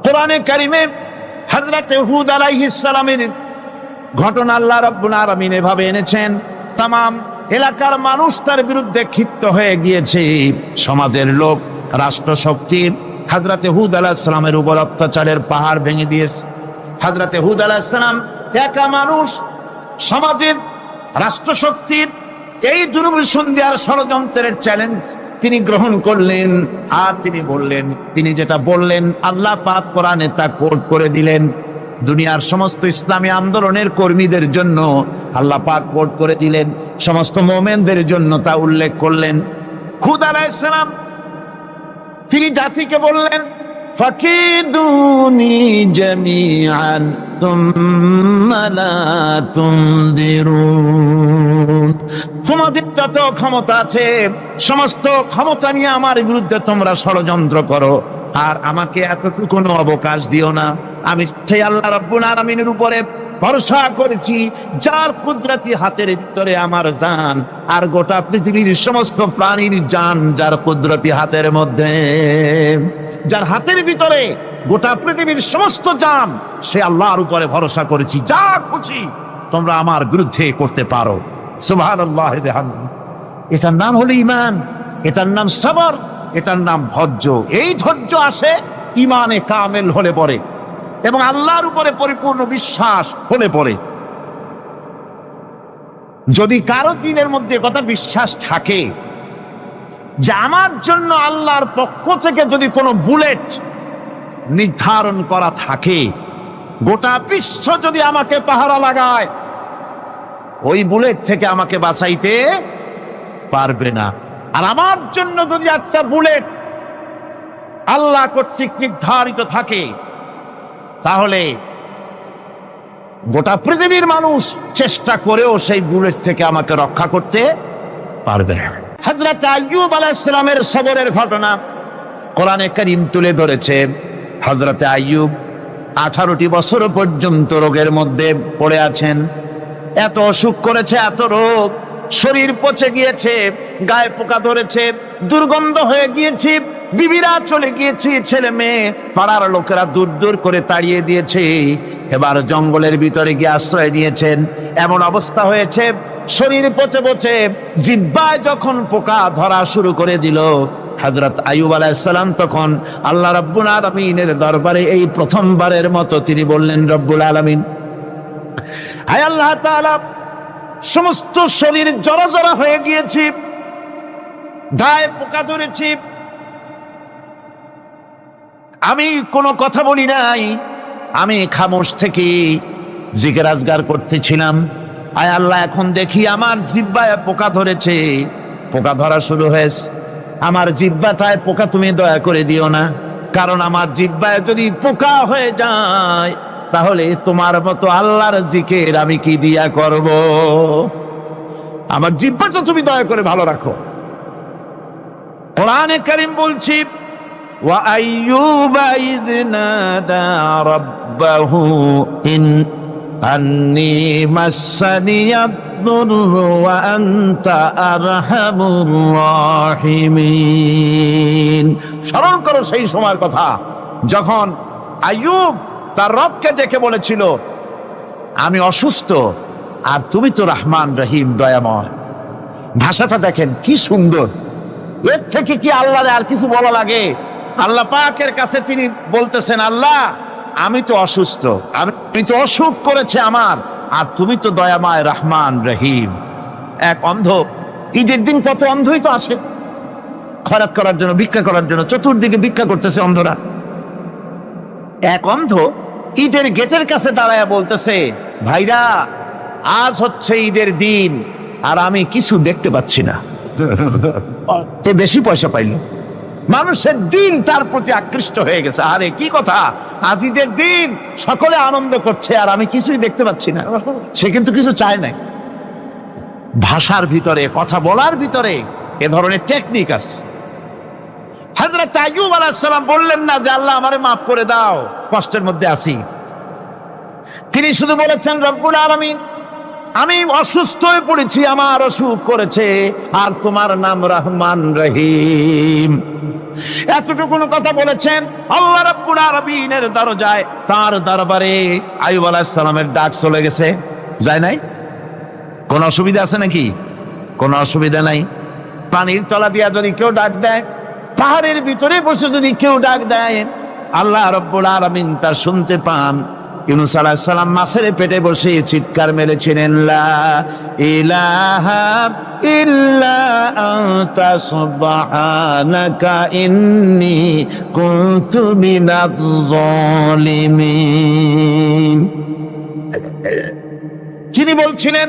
কোরআনে কারিমে হযরত হুদ আলাইহিস সালামের ঘটনা আল্লাহ রাব্বুল আলামিন এভাবে এনেছেন, তামাম এলাকার মানুষ তার বিরুদ্ধে ক্ষিপ্ত হয়ে গিয়েছে। সমাজের লোক রাষ্ট্রশক্তির হযরত হুদ আলাইহিস সালামের উপর অত্যাচারের পাহাড় ভেঙে দিয়েছে। হযরত হুদ আলাইহিস সালাম একা মানুষ, সমাজের রাষ্ট্রশক্তির এই দুর্বিসন্ধির ষড়যন্ত্রের চ্যালেঞ্জ তিনি গ্রহণ করলেন। আর তিনি বললেন, তিনি যেটা বললেন আল্লাহ পাক কোরআনে তা কোট করে দিলেন। দুনিয়ার সমস্ত ইসলামী আন্দোলনের কর্মীদের জন্য আল্লাহ পাক কোট করে দিলেন, সমস্ত মুমিনদের জন্য তা উল্লেখ করলেন। হুদ আলাইহিস সালাম তিনি জাতিকে বললেন, ফাকিদুনি জামিআন তুম্মা লা তুনদিরুন, তোমাদের যত ক্ষমতা আছে সমস্ত ক্ষমতা নিয়ে আমার বিরুদ্ধে তোমরা ষড়যন্ত্র করো, আর আমাকে এতটুকু অবকাশ দিও না। আমি সেই আল্লাহ রাব্বুল আলামিনের উপরে ভরসা করেছি, যার কুদরতি হাতের ভিতরে আমার জান, আর গোটা পৃথিবীর সমস্ত প্রাণীর জান যার কুদরতি হাতের মধ্যে, যার হাতের ভিতরে গোটা পৃথিবীর সমস্ত জান, সে আল্লাহর উপরে ভরসা করেছি, যা খুশি তোমরা আমার বিরুদ্ধে করতে পারো। সুবহানাল্লাহ। এটার নাম হলো ঈমান, এটার নাম সবর, এটার নাম ধৈর্য। এই ধৈর্য আসে ঈমানে কামেল হলে পরে এবং আল্লাহর উপরে পরিপূর্ণ বিশ্বাস হলে পরে। যদি কারো দিনের মধ্যে কথা বিশ্বাস থাকে যে আমার জন্য আল্লাহর পক্ষ থেকে যদি কোনো বুলেট নির্ধারণ করা থাকে, গোটা বিশ্ব যদি আমাকে পাহারা লাগায়, ওই বুলেট থেকে আমাকে বাঁচাইতে পারবে না। আর আমার জন্য যদি একটা বুলেট আল্লাহ কর্তৃক নির্ধারিত থাকে, তাহলে গোটা পৃথিবীর মানুষ চেষ্টা করেও সেই বুলেট থেকে আমাকে রক্ষা করতে পারবে না। হযরত আইয়ুব আলাইহিস সালামের সবরের ঘটনা কোরআনে কারীম তুলে ধরেছে। হযরত আইয়ুব 18টি বছর পর্যন্ত রোগের মধ্যে পড়ে আছেন। এত অসুখ করেছে, এত রোগ, শরীর পচে গিয়েছে, গায়ে পোকা ধরেছে, দুর্গন্ধ হয়ে গিয়েছে, বিবিরা চলে গিয়েছে, ছেলে মেয়ে পাড়ার লোকেরা দূর দূর করে তাড়িয়ে দিয়েছে। এবার জঙ্গলের ভিতরে গিয়ে আশ্রয় নিয়েছেন। এমন অবস্থা হয়েছে, শরীর পচে পচে জিহ্বায় যখন পোকা ধরা শুরু করে দিল, হযরত আইয়ুব আলাইহিস সালাম তখন আল্লাহ রাব্বুল আলামিনের দরবারে এই প্রথমবারের মতো তিনি বললেন, রব্বুল আলামিন, আয় আল্লাহ তাআলা, সমস্ত শরীর জড়া জড়া হয়ে গিয়েছে, গায়ে পোকা ধরেছে, আমি কোনো কথা বলি নাই, আমি খামোশ থেকে জিকির আজগার করতেছিলাম। আয় আল্লাহ, এখন দেখি আমার জিহ্বায় পোকা ধরেছে, পোকা ধরা শুরু হয়েছে। আমার জিহ্বাটায় পোকা তুমি দয়া করে দিও না, কারণ আমার জিহ্বায় যদি পোকা হয়ে যায় তাহলে তোমার মতো আল্লাহর জিকির আমি কি দিয়া করব? আমার জিহ্বাটা তুমি দয়া করে ভালো রাখো। কোরআনে কারীম বলছি, ওয়া আইয়ুবা ইয নাদা রাব্বাহু আন্নী মাসসানিয়াদ দুররু ওয়া আনতা আরহামুর রাহিমিন। স্মরণ করো সেই সময়ের কথা যখন আইয়ুব তার রবকে ডেকে বলেছিল, আমি অসুস্থ আর তুমি তো রহমান রহিম, দয়াময়। ভাষাটা দেখেন কি সুন্দর, এর থেকে কি আল্লাহর আর কিছু বলা লাগে? আল্লাহ পাকের কাছে তিনি বলতেছেন, আল্লাহ আমি তো অসুস্থ, আমি তো অসুখ করেছে আমার, আর তুমি তো দয়াময় রহমান রহিম। এক অন্ধ, ঈদের দিন কত অন্ধই তো আসে খয়রাত করার জন্য, ভিক্ষা করার জন্য, চতুর্দিকে ভিক্ষা করতেছে অন্ধরা। এক অন্ধ ঈদের গেটের কাছে দাঁড়ায় বলতেছে, ভাইরা আজ হচ্ছে ঈদের দিন আর আমি কিছু দেখতে পাচ্ছি না। এ বেশি পয়সা পাইল, মানুষের দিন তার প্রতি আকৃষ্ট হয়ে গেছে। আরে কি কথা, আজ ঈদের দিন, সকলে আনন্দ করছে আর আমি কিছুই দেখতে পাচ্ছি না। সে কিন্তু কিছু চায় নাই। ভাষার ভিতরে, কথা বলার ভিতরে এ ধরনের টেকনিক আছে। হযরত আইয়ুব আলাইহিস সালাম বললেন না যে আল্লাহ আমারে মাফ করে দাও, কষ্টের মধ্যে আছি। তিনি শুধু বলেছেন, রব্বুল আলামিন, আমি অসুস্থ হয়ে পড়েছি, আমার অসুখ করেছে, আর তোমার নাম রহমান রহিম। এতটুকু কথা বলেছেন। আল্লাহ রাব্বুল আলামিনের দরজায়, তার দরবারে আইয়ুব আলাইহিস সালামের ডাক চলে গেছে। যায় নাই? কোন অসুবিধা আছে নাকি? কোন অসুবিধা নাই। পানির তলা দিয়া যদি কেউ ডাক দেয়, পাহাড়ের ভিতরে বসে যদি কেউ ডাক দেয়, আল্লাহ রাব্বুল আলামিন তা শুনতে পান। ইউনূস আলাইহিস সালাম মাছের পেটে বসে চিৎকার মেরেছিলেন, লা ইলাহা ইল্লা আনতা সুবহানাকা ইন্নী কুনতু মিনাজ জালিমিন। যিনি বলছিলেন,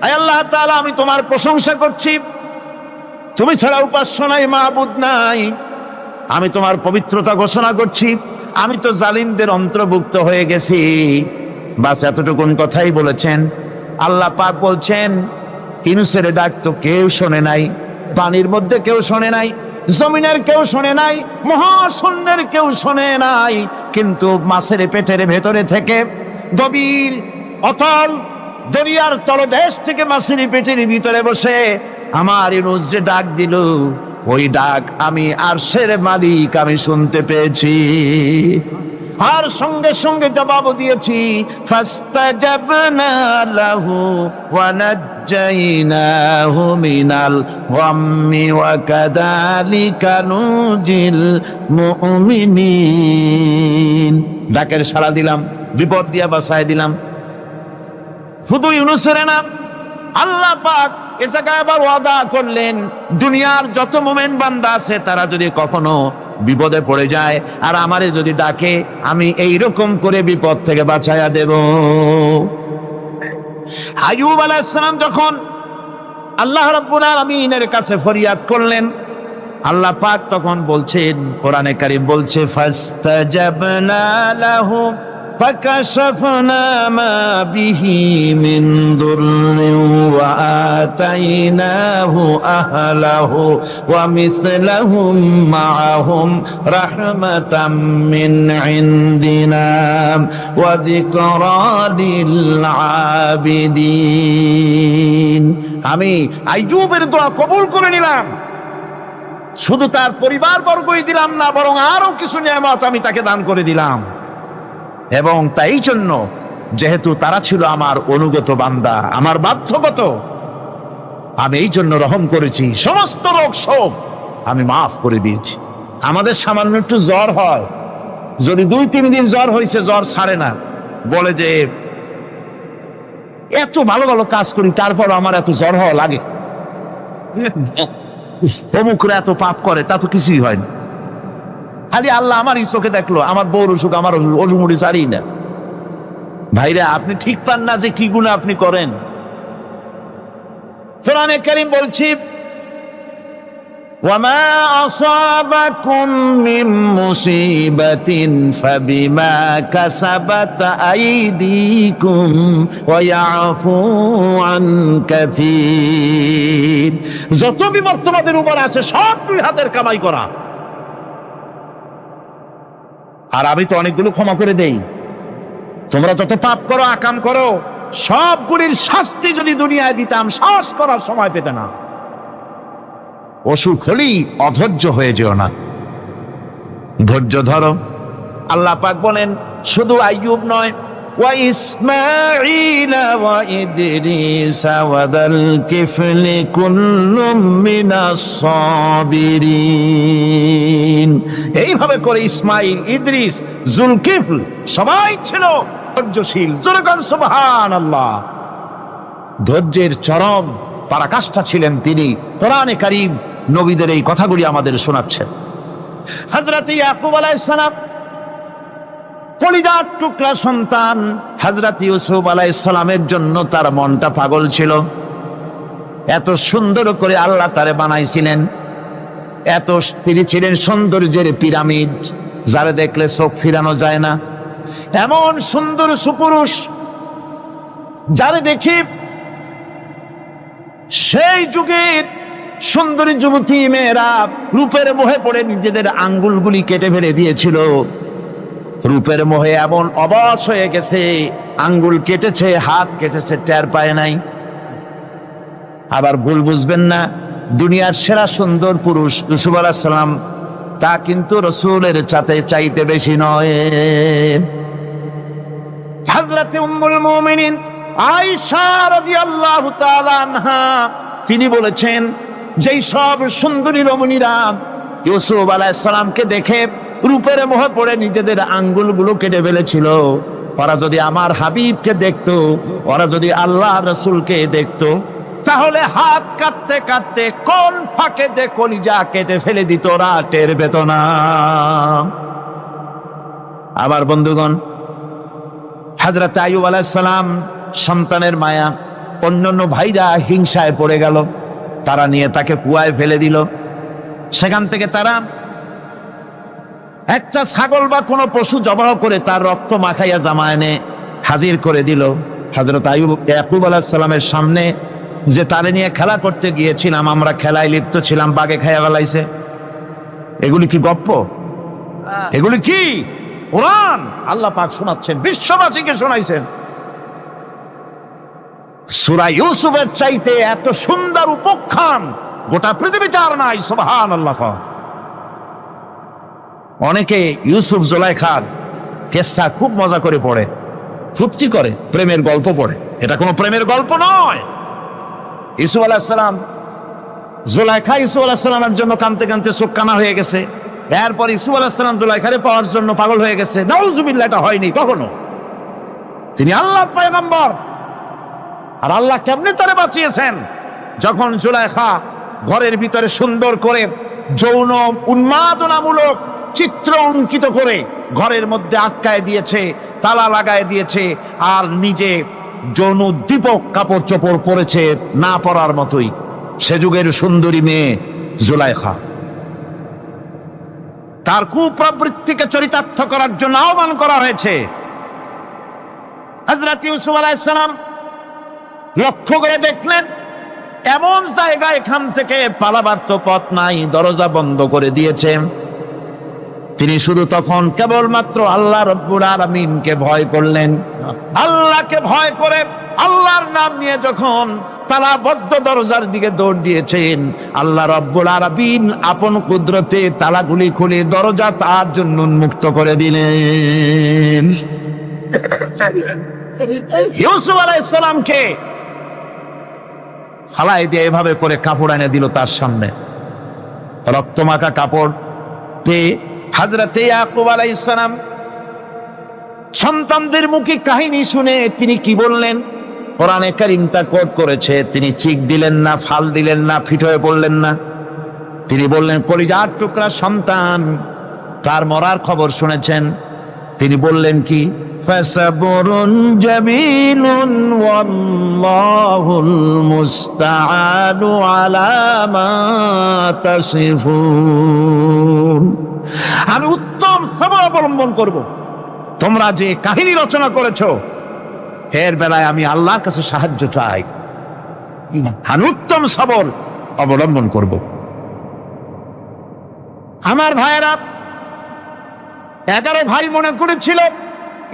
আয় আল্লাহ তাআলা, আমি তোমার প্রশংসা করছি, তুমি ছাড়া উপাস্য নাই, মাবুদ নাই। আমি তোমার পবিত্রতা ঘোষণা করছি, আমি তো জালিমদের অন্তর্ভুক্ত হয়ে গেছি। বাস এতটুকুন কথাই বলেছেন। আল্লাহ পাক বলছেন, ইউনূসের ডাক তো কেউ শোনে নাই, পানির মধ্যে কেউ শোনে নাই, জমিনের কেউ শোনে নাই, মহাশূন্যের কেউ শোনে নাই, কিন্তু মাছের পেটের ভেতরে থেকে গভীর অতল দরিয়ার তলদেশ থেকে মাছের পেটের ভিতরে বসে আমার ইউনূস যে ডাক দিল, ওই ডাক আমি আরশের মালিক আমি শুনতে পেয়েছি। আর সঙ্গে সঙ্গে জবাব দিয়েছি, ফাস্তাজাবনা লাহু ওয়া নাজ্জাইনাহু মিনাল গাম্মি ওয়া কাযালিকা নুজিল মুমিনিন। ডাকের সাড়া দিলাম, বিপদ দিয়া বাঁচায় দিলাম। শুধু ইউনূসের না, আল্লাহ পাক এ জায়গায় আবার ওয়াদা করলেন, দুনিয়ার যত মুমিন বান্দা আছে তারা যদি কখনো বিপদে পড়ে যায় আর আমারে যদি ডাকে, আমি এইরকম করে বিপদ থেকে বাঁচায়া দেব। আইয়ুব আলাইহিস সালাম যখন আল্লাহ রাব্বুল আলামিনের কাছে ফরিয়াদ করলেন, আল্লাহ পাক তখন বলছেন, কোরআনে কারীম বলছে, ফাস্তাজাবনা লাহু فكشفنا ما به من ضر وآتيناه أهله ومثلهم معهم رحمة من عندنا وذكرى للعابدين। আমি আইয়ুবের দোয়া কবুল করে নিলাম। শুধু তার পরিবার বর্গই দিলাম না, বরং আরো কিছু নিয়ামত আমি তাকে দান করে দিলাম। এবং তাই জন্য, যেহেতু তারা ছিল আমার অনুগত বান্দা, আমার বাধ্যগত, আমি এই জন্য রহম করেছি, সমস্ত রোগ শোক আমি মাফ করে দিয়েছি। আমাদের সামান্য একটু জ্বর হয়, যদি 2-3 দিন জ্বর হয়েছে, জ্বর ছাড়ে না, বলে যে এত ভালো ভালো কাজ করি তারপর আমার এত জ্বর হওয়া লাগে, অমুকরা এত পাপ করে, তা তো কিছুই হয় না। খালি আল্লাহ আমার এই চোখে দেখলো, আমার বউর অসুখ, আমার অজুমুড়ি ছাড়ি না। ভাইরা, আপনি ঠিক পান না যে কি গুনাহ আপনি করেন। কোরআনে কারীম বলছি, ওয়ামা আসাবাকুম মিন মুসিবাতিন ফাবিমা কাসাবাত আইদিকুম ওয়া ইয়াফু আন কাসীর। যত বিপদ তোমাদের উপর আছে সব দুই হাতের কামাই করা। আর আমি তো অনেকগুলো ক্ষমা করে দেই। তোমরা যত পাপ করো, আকাম করো, সবগুলির শাস্তি যদি দুনিয়ায় দিতাম, শ্বাস করার সময় পেতে না। অসুখ হলেই অধৈর্য হয়ে যেও না, ধৈর্য ধরো। আল্লাহ পাক বলেন, শুধু আইয়ুব নয়, ওয়া ইসমাঈল ওয়া ইদরিস ওয়া যাল কিফলি কুল্লুম মিনাস সাবিরিন। এইভাবে করে ইসমাঈল, ইদ্রিস, জুলকিফল সবাই ছিল ধৈর্যশীল। জোরে বলেন সুবহানাল্লাহ। ধৈর্যের চরম পরাকাষ্ঠা ছিলেন তিনি। কোরআনে কারীম নবীদের এই কথাগুলি আমাদের শোনাচ্ছেন। হযরত ইয়াকুব আলাইহিস সালাম কলিজার টুকরা সন্তান হযরত ইউসুফ আলাইহিস সালামের জন্য তার মনটা পাগল ছিল। এত সুন্দর করে আল্লাহ তারে বানাইছিলেন, এত তিনি ছিলেন সৌন্দর্যের পিরামিড, যারে দেখলে চোখ ফিরানো যায় না। এমন সুন্দর সুপুরুষ, যারে দেখি সেই যুগের সুন্দরী যুবতী মেয়েরা রূপের মোহে পড়ে নিজেদের আঙ্গুলগুলি কেটে ফেলে দিয়েছিল। রূপের মোহে এমন অবশ হয়ে গেছে, আঙ্গুল কেটেছে, হাত কেটেছে, টের পায় নাই। আবার ভুল বুঝবেন না, দুনিয়ার সেরা সুন্দর পুরুষ ইউসুফ আলাইহিস সালাম তা কিন্তু রাসূলের চাইতে বেশি নয়। হযরত উম্মুল মুমিনিন আয়েশা রাদিয়াল্লাহু তাআলা আনহা তিনি বলেছেন, যেই সব সুন্দরী রমণীরা ইউসুফ আলাইহিস সালামকে দেখে রূপের মোহে পড়ে নিজেদের আঙ্গুলগুলো কেটে ফেলেছিল, ওরা যদি আমার হাবিবকে দেখতো, ওরা যদি আল্লাহ রাসূলকে দেখতো, তাহলে হাত কাটতে কাটতে কোন ফাঁকে দিয়ে কলিজা কেটে ফেলে দিত, ওরা টের পেত না। আবার বন্ধুগণ, হযরত আইয়ুব আলাইহিস সালাম সন্তানের মায়া, অন্যান্য ভাইরা হিংসায় পড়ে গেল, তারা নিয়ে তাকে কুয়ায় ফেলে দিল। সেখান থেকে তারা একটা ছাগল বা কোনো পশু জবাহ করে তার রক্ত মাখাইয়া জামা এনে হাজির করে দিল হযরত আইয়ুব ইয়াকুব আলাইহিস সালামের সামনে, যে তারে নিয়ে খেলা করতে গিয়েছিলাম, আমরা খেলায় লিপ্ত ছিলাম, বাগে খাইয়া ফেলাইছে। এগুলি কি গপ্প? এগুলি কি কোরআন? আল্লাহ পাক শোনাচ্ছেন, বিশ্ববাসীকে শোনাইছেন। সূরা ইউসুফের চাইতে এত সুন্দর উপাখ্যান গোটা পৃথিবীতে আর নাই। সুবহানাল্লাহ। অনেকে ইউসুফ জুলাইখার কিসসা খুব মজা করে পড়ে, ফুর্তি করে, প্রেমের গল্প পড়ে। এটা কোনো প্রেমের গল্প নয়। ইউসুফ আলাইহিস সালাম, জুলাইখা ইউসুফ আলাইহিস সালামের জন্য কাঁদতে কাঁদতে চোখ কানা হয়ে গেছে। এরপর ইউসুফ আলাইহিস সালাম জুলাইখারে পাওয়ার জন্য পাগল হয়ে গেছে। নাউজুবিল্লাহ, এটা হয়নি কখনো। তিনি আল্লাহর পয়গম্বর, আর আল্লাহ কেমনে তারে বাঁচিয়েছেন? যখন জুলাইখা ঘরের ভিতরে সুন্দর করে যৌন উন্মাদনামূলক চিত্র অঙ্কিত করে ঘরের মধ্যে আটকায় দিয়েছে, তালা লাগায় দিয়েছে, আর নিজে যৌন উদ্দীপক কাপড় চোপড় পরেছে না পরার মতোই। সে যুগের সুন্দরী মেয়ে জুলাইখা। তার কুপ্রবৃত্তিকে চরিতার্থ করার জন্য আহ্বান করা হয়েছে। হযরত ইউসুফ আলাইহিস সালাম লক্ষ্য করে দেখলেন এমন জায়গা, এখান থেকে পালাবার তো পথ নাই, দরজা বন্ধ করে দিয়েছে। তিনি শুধু তখন কেবলমাত্র আল্লাহ রব্বুল আলামিনকে ভয় করলেন। আল্লাহকে ভয় করে আল্লাহর নাম নিয়ে যখন তালাবদ্ধ দরজার দিকে দৌড় দিয়েছেন, আল্লাহ রব্বুল আলামিন আপন কুদরতে তালাগুলি খুলে দরজা তার জন্য উন্মুক্ত করে দিলেন। ইউসুফ আলাইহিস সালামকে ফালাই দিয়ে এভাবে করে কাপড় এনে দিল তার সামনে, রক্তমাখা কাপড় পেয়ে হযরত ইয়াকুব আলাইহিস সালাম সন্তানদের মুখে কাহিনী শুনে তিনি কি বললেন? কোরআনে কারীম তা কোট করেছে। তিনি চিক দিলেন না, ফাল দিলেন না, ফিট হয়ে পড়লেন না। তিনি বললেন, কলিজার টুকরা সন্তান, তার মরার খবর শুনেছেন। তিনি বললেন কি? ফাসাবরুন জামিলুন ওয়াল্লাহুল মুস্তাআনু আলা মা তাসিফুন। আমি উত্তম সবর অবলম্বন করব। তোমরা যে কাহিনী রচনা করেছো এর বেলায় আমি আল্লাহর কাছে সাহায্য চাই। আমি উত্তম সবর অবলম্বন করব। আমার ভাইয়েরা, 11 ভাই মনে করেছিল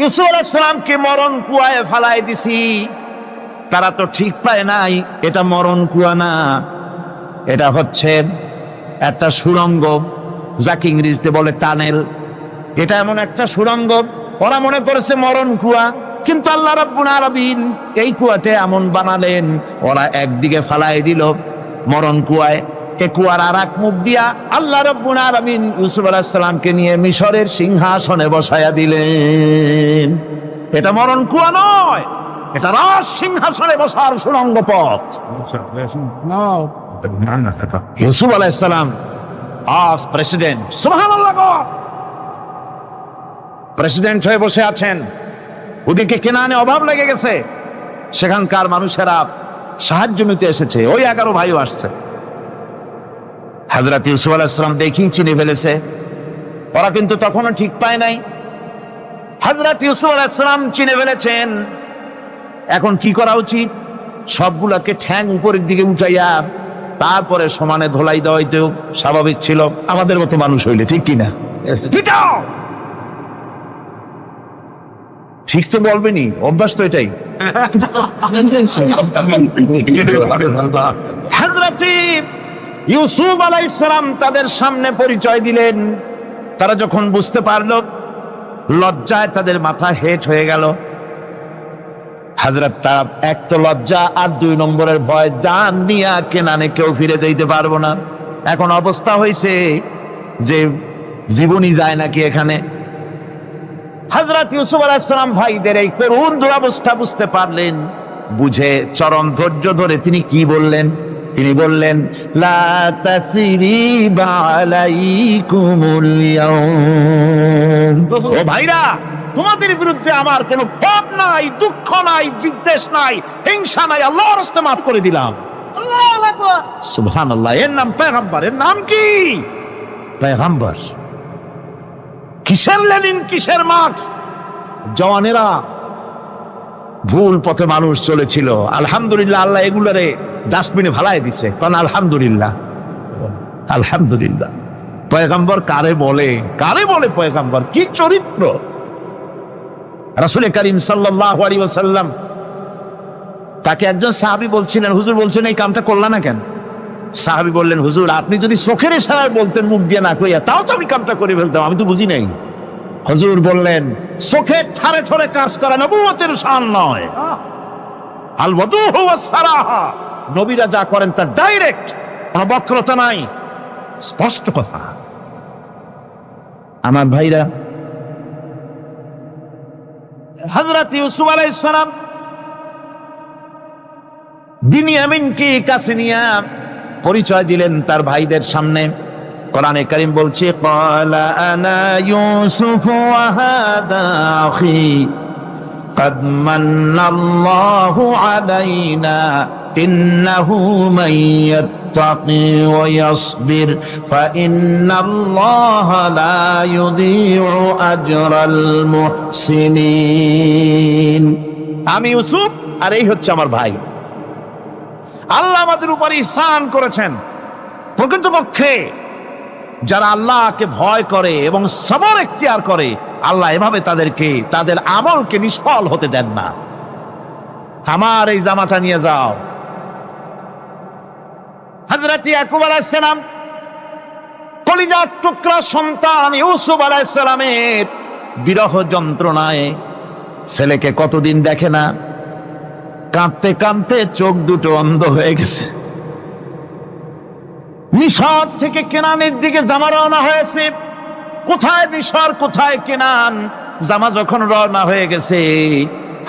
ইউসুফ আলাইহিস সালামকে মরণ কুয়ায় ফালাই দিছি। তারা তো ঠিক পায় নাই, এটা মরণ কুয়া না, এটা হচ্ছে একটা সুড়ঙ্গ, যাকে ইংরেজিতে বলে টানেল। এটা এমন একটা সুড়ঙ্গ, ওরা মনে করেছে মরণ কুয়া, কিন্তু আল্লাহ রাব্বুল আলামিন এই কুয়াতে এমন বানালেন, ওরা একদিকে ফালাই দিল মরণ কুয়ায়, এ কুয়ার আর এক মুখ দিয়া আল্লাহ রাব্বুল আলামিন ইউসুফ আলাইহিস সালামকে নিয়ে মিশরের সিংহাসনে বসায়া দিলেন। এটা মরণ কুয়া নয়, এটা রাজ সিংহাসনে বসার সুড়ঙ্গ পথ। ইউসুফ আলাইহিস সালাম আজ প্রেসিডেন্ট, সুবহানাল্লাহ, প্রেসিডেন্ট হয়ে বসে আছেন। ওদিকে কেনানে অভাব লেগে গেছে, সেখানকার মানুষেরা সাহায্য নিতে এসেছে। ওই 11 ভাইও আসছে। হযরত ইউসুফ আলাইহিস সালাম দেখি চিনে ফেলেছে, ওরা কিন্তু তখনও ঠিক পায় নাই। হযরত ইউসুফ আলাইহিস সালাম চিনে ফেলেছেন। এখন কি করা উচিত? সবগুলাকে ঠ্যাং উপরের দিকে উঠাইয়া তারপরে সমানে ধোলাই দেওয়াই তো স্বাভাবিক ছিল, আমাদের মতো মানুষ হইলে, ঠিক কিনা? ঠিক তো বলবেনি, অভ্যাস তো এটাই। হযরত ইউসুফ আলাইহিস সালাম তাদের সামনে পরিচয় দিলেন। তারা যখন বুঝতে পারল, লজ্জায় তাদের মাথা হেট হয়ে গেল। হযরত তারা এক তো লজ্জা, আর 2 নম্বরের ভয়, জান নিয়া কেনানে কেউ ফিরে যাইতে পারবো না। এখন অবস্থা হয়েছে যে জীবনই যায় নাকি এখানে। হযরত ইউসুফ আলাইহিস সালাম ভাইদের এই করুণ দুরবস্থা বুঝতে পারলেন। বুঝে চরম ধৈর্য ধরে তিনি কি বললেন? তিনি বললেন, লা তাসরিবা আলাইকুমুল ইয়াউম। ও ভাইরা, তোমাদের বিরুদ্ধে আমার কোনো পাপ নাই, দুঃখ নাই, বিদ্বেষ নাই, হিংসা নাই, আল্লাহর রাস্তে মাফ করে দিলাম। আল্লাহু আকবার, সুবহানাল্লাহ। এর নাম পয়গম্বর। এর নাম কি? পয়গম্বর। কিসের লেনিন, কিসের মার্কস? জওয়ানেরা, ভুল পথে মানুষ চলেছিল। আলহামদুলিল্লাহ, আল্লাহ এগুলারে ডাস্টবিনে ভালাই দিছে। কারণ আলহামদুলিল্লাহ, আলহামদুলিল্লাহ। পয়গম্বর কারে বলে? কারে বলে পয়গম্বর? কি চরিত্র! রাসূল করিম সাল্লাল্লাহু আলাইহি ওয়াসাল্লাম তাকে একজন সাহাবী বলছিলেন, হুজুর বলছেন এই কামটা করলা না কেন? সাহাবী বললেন, হুজুর আপনি যদি চোখের ইশারায় বলতেন মুখ দিয়ে না কইয়া, তাও তো আমি কামটা করে ফেলতাম, আমি তো বুঝি নাই। হুজুর বললেন, চোখের ঠারে ঠরে কাজ করা নবুয়তের শান নয়। আল ওয়াদুহু ওয়াস সারাহা, নবীরা যা করেন তা ডাইরেক্ট, কোনো বক্রতা নাই, স্পষ্ট কথা। আমার ভাইরা, হযরত ইউসুফ আলাইহিস সালাম বিনিয়ামিনকে কাছে নিয়ে পরিচয় দিলেন তার ভাইদের সামনে। কোরআনে কারীম বলছে, ক্বালা আনা ইউসুফ ওয়া হাদা আখি قد من الله علينا إنه من يتقي ويصبر فإن الله لا يضيع أجر المحسنين। আমি ইউসুফ, আর এই হচ্ছে আমার ভাই। আল্লাহ আমাদের উপর ইহসান করেছেন। প্রকৃতপক্ষে যারা আল্লাহকে ভয় করে এবং সবর এখতিয়ার করে, আল্লাহ এভাবে তাদেরকে, তাদের আমলকে নিষ্ফল হতে দেন না। আমার এই জামাটা নিয়ে যাও। হযরত ইয়াকুব আলাইহিস সালাম, কলিজার টুকরা সন্তান ইউসুফ আলাইহিস সালামের বিরহ যন্ত্রণায় ছেলেকে কতদিন দেখে না, কাঁদতে কাঁদতে চোখ দুটো অন্ধ হয়ে গেছে। মিশর থেকে কেনানের দিকে জামা রওনা হয়েছে। কোথায় মিশর, কোথায় কেনান? জামা যখন রওনা হয়ে গেছে,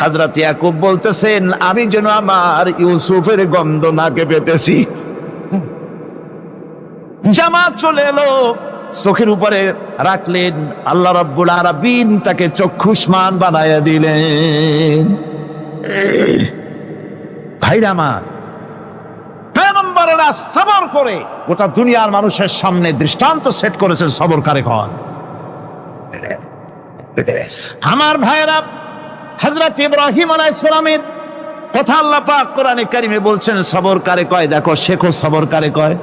হযরত ইয়াকুব বলতেছেন, আমি যেন আমার ইউসুফের গন্ধ নাকে পেতেছি। জামা চলে এলো, চোখের উপরে রাখলেন, আল্লাহ রাব্বুল আলামিন তাকে চক্ষুষ্মান বানায়া দিলেন। ভাইরা আমার, পয়গম্বরেরা সবর করে গোটা দুনিয়ার মানুষের সামনে দৃষ্টান্ত সেট করেছেন সবরকারী হন। আমার ভাইরা, হযরত ইব্রাহিম আলাইহিস সালামের কথা আল্লাহ পাক কোরআনে কারিমে বলছেন সবরকারী কয়। দেখো, শেখো সবরকারী কয়।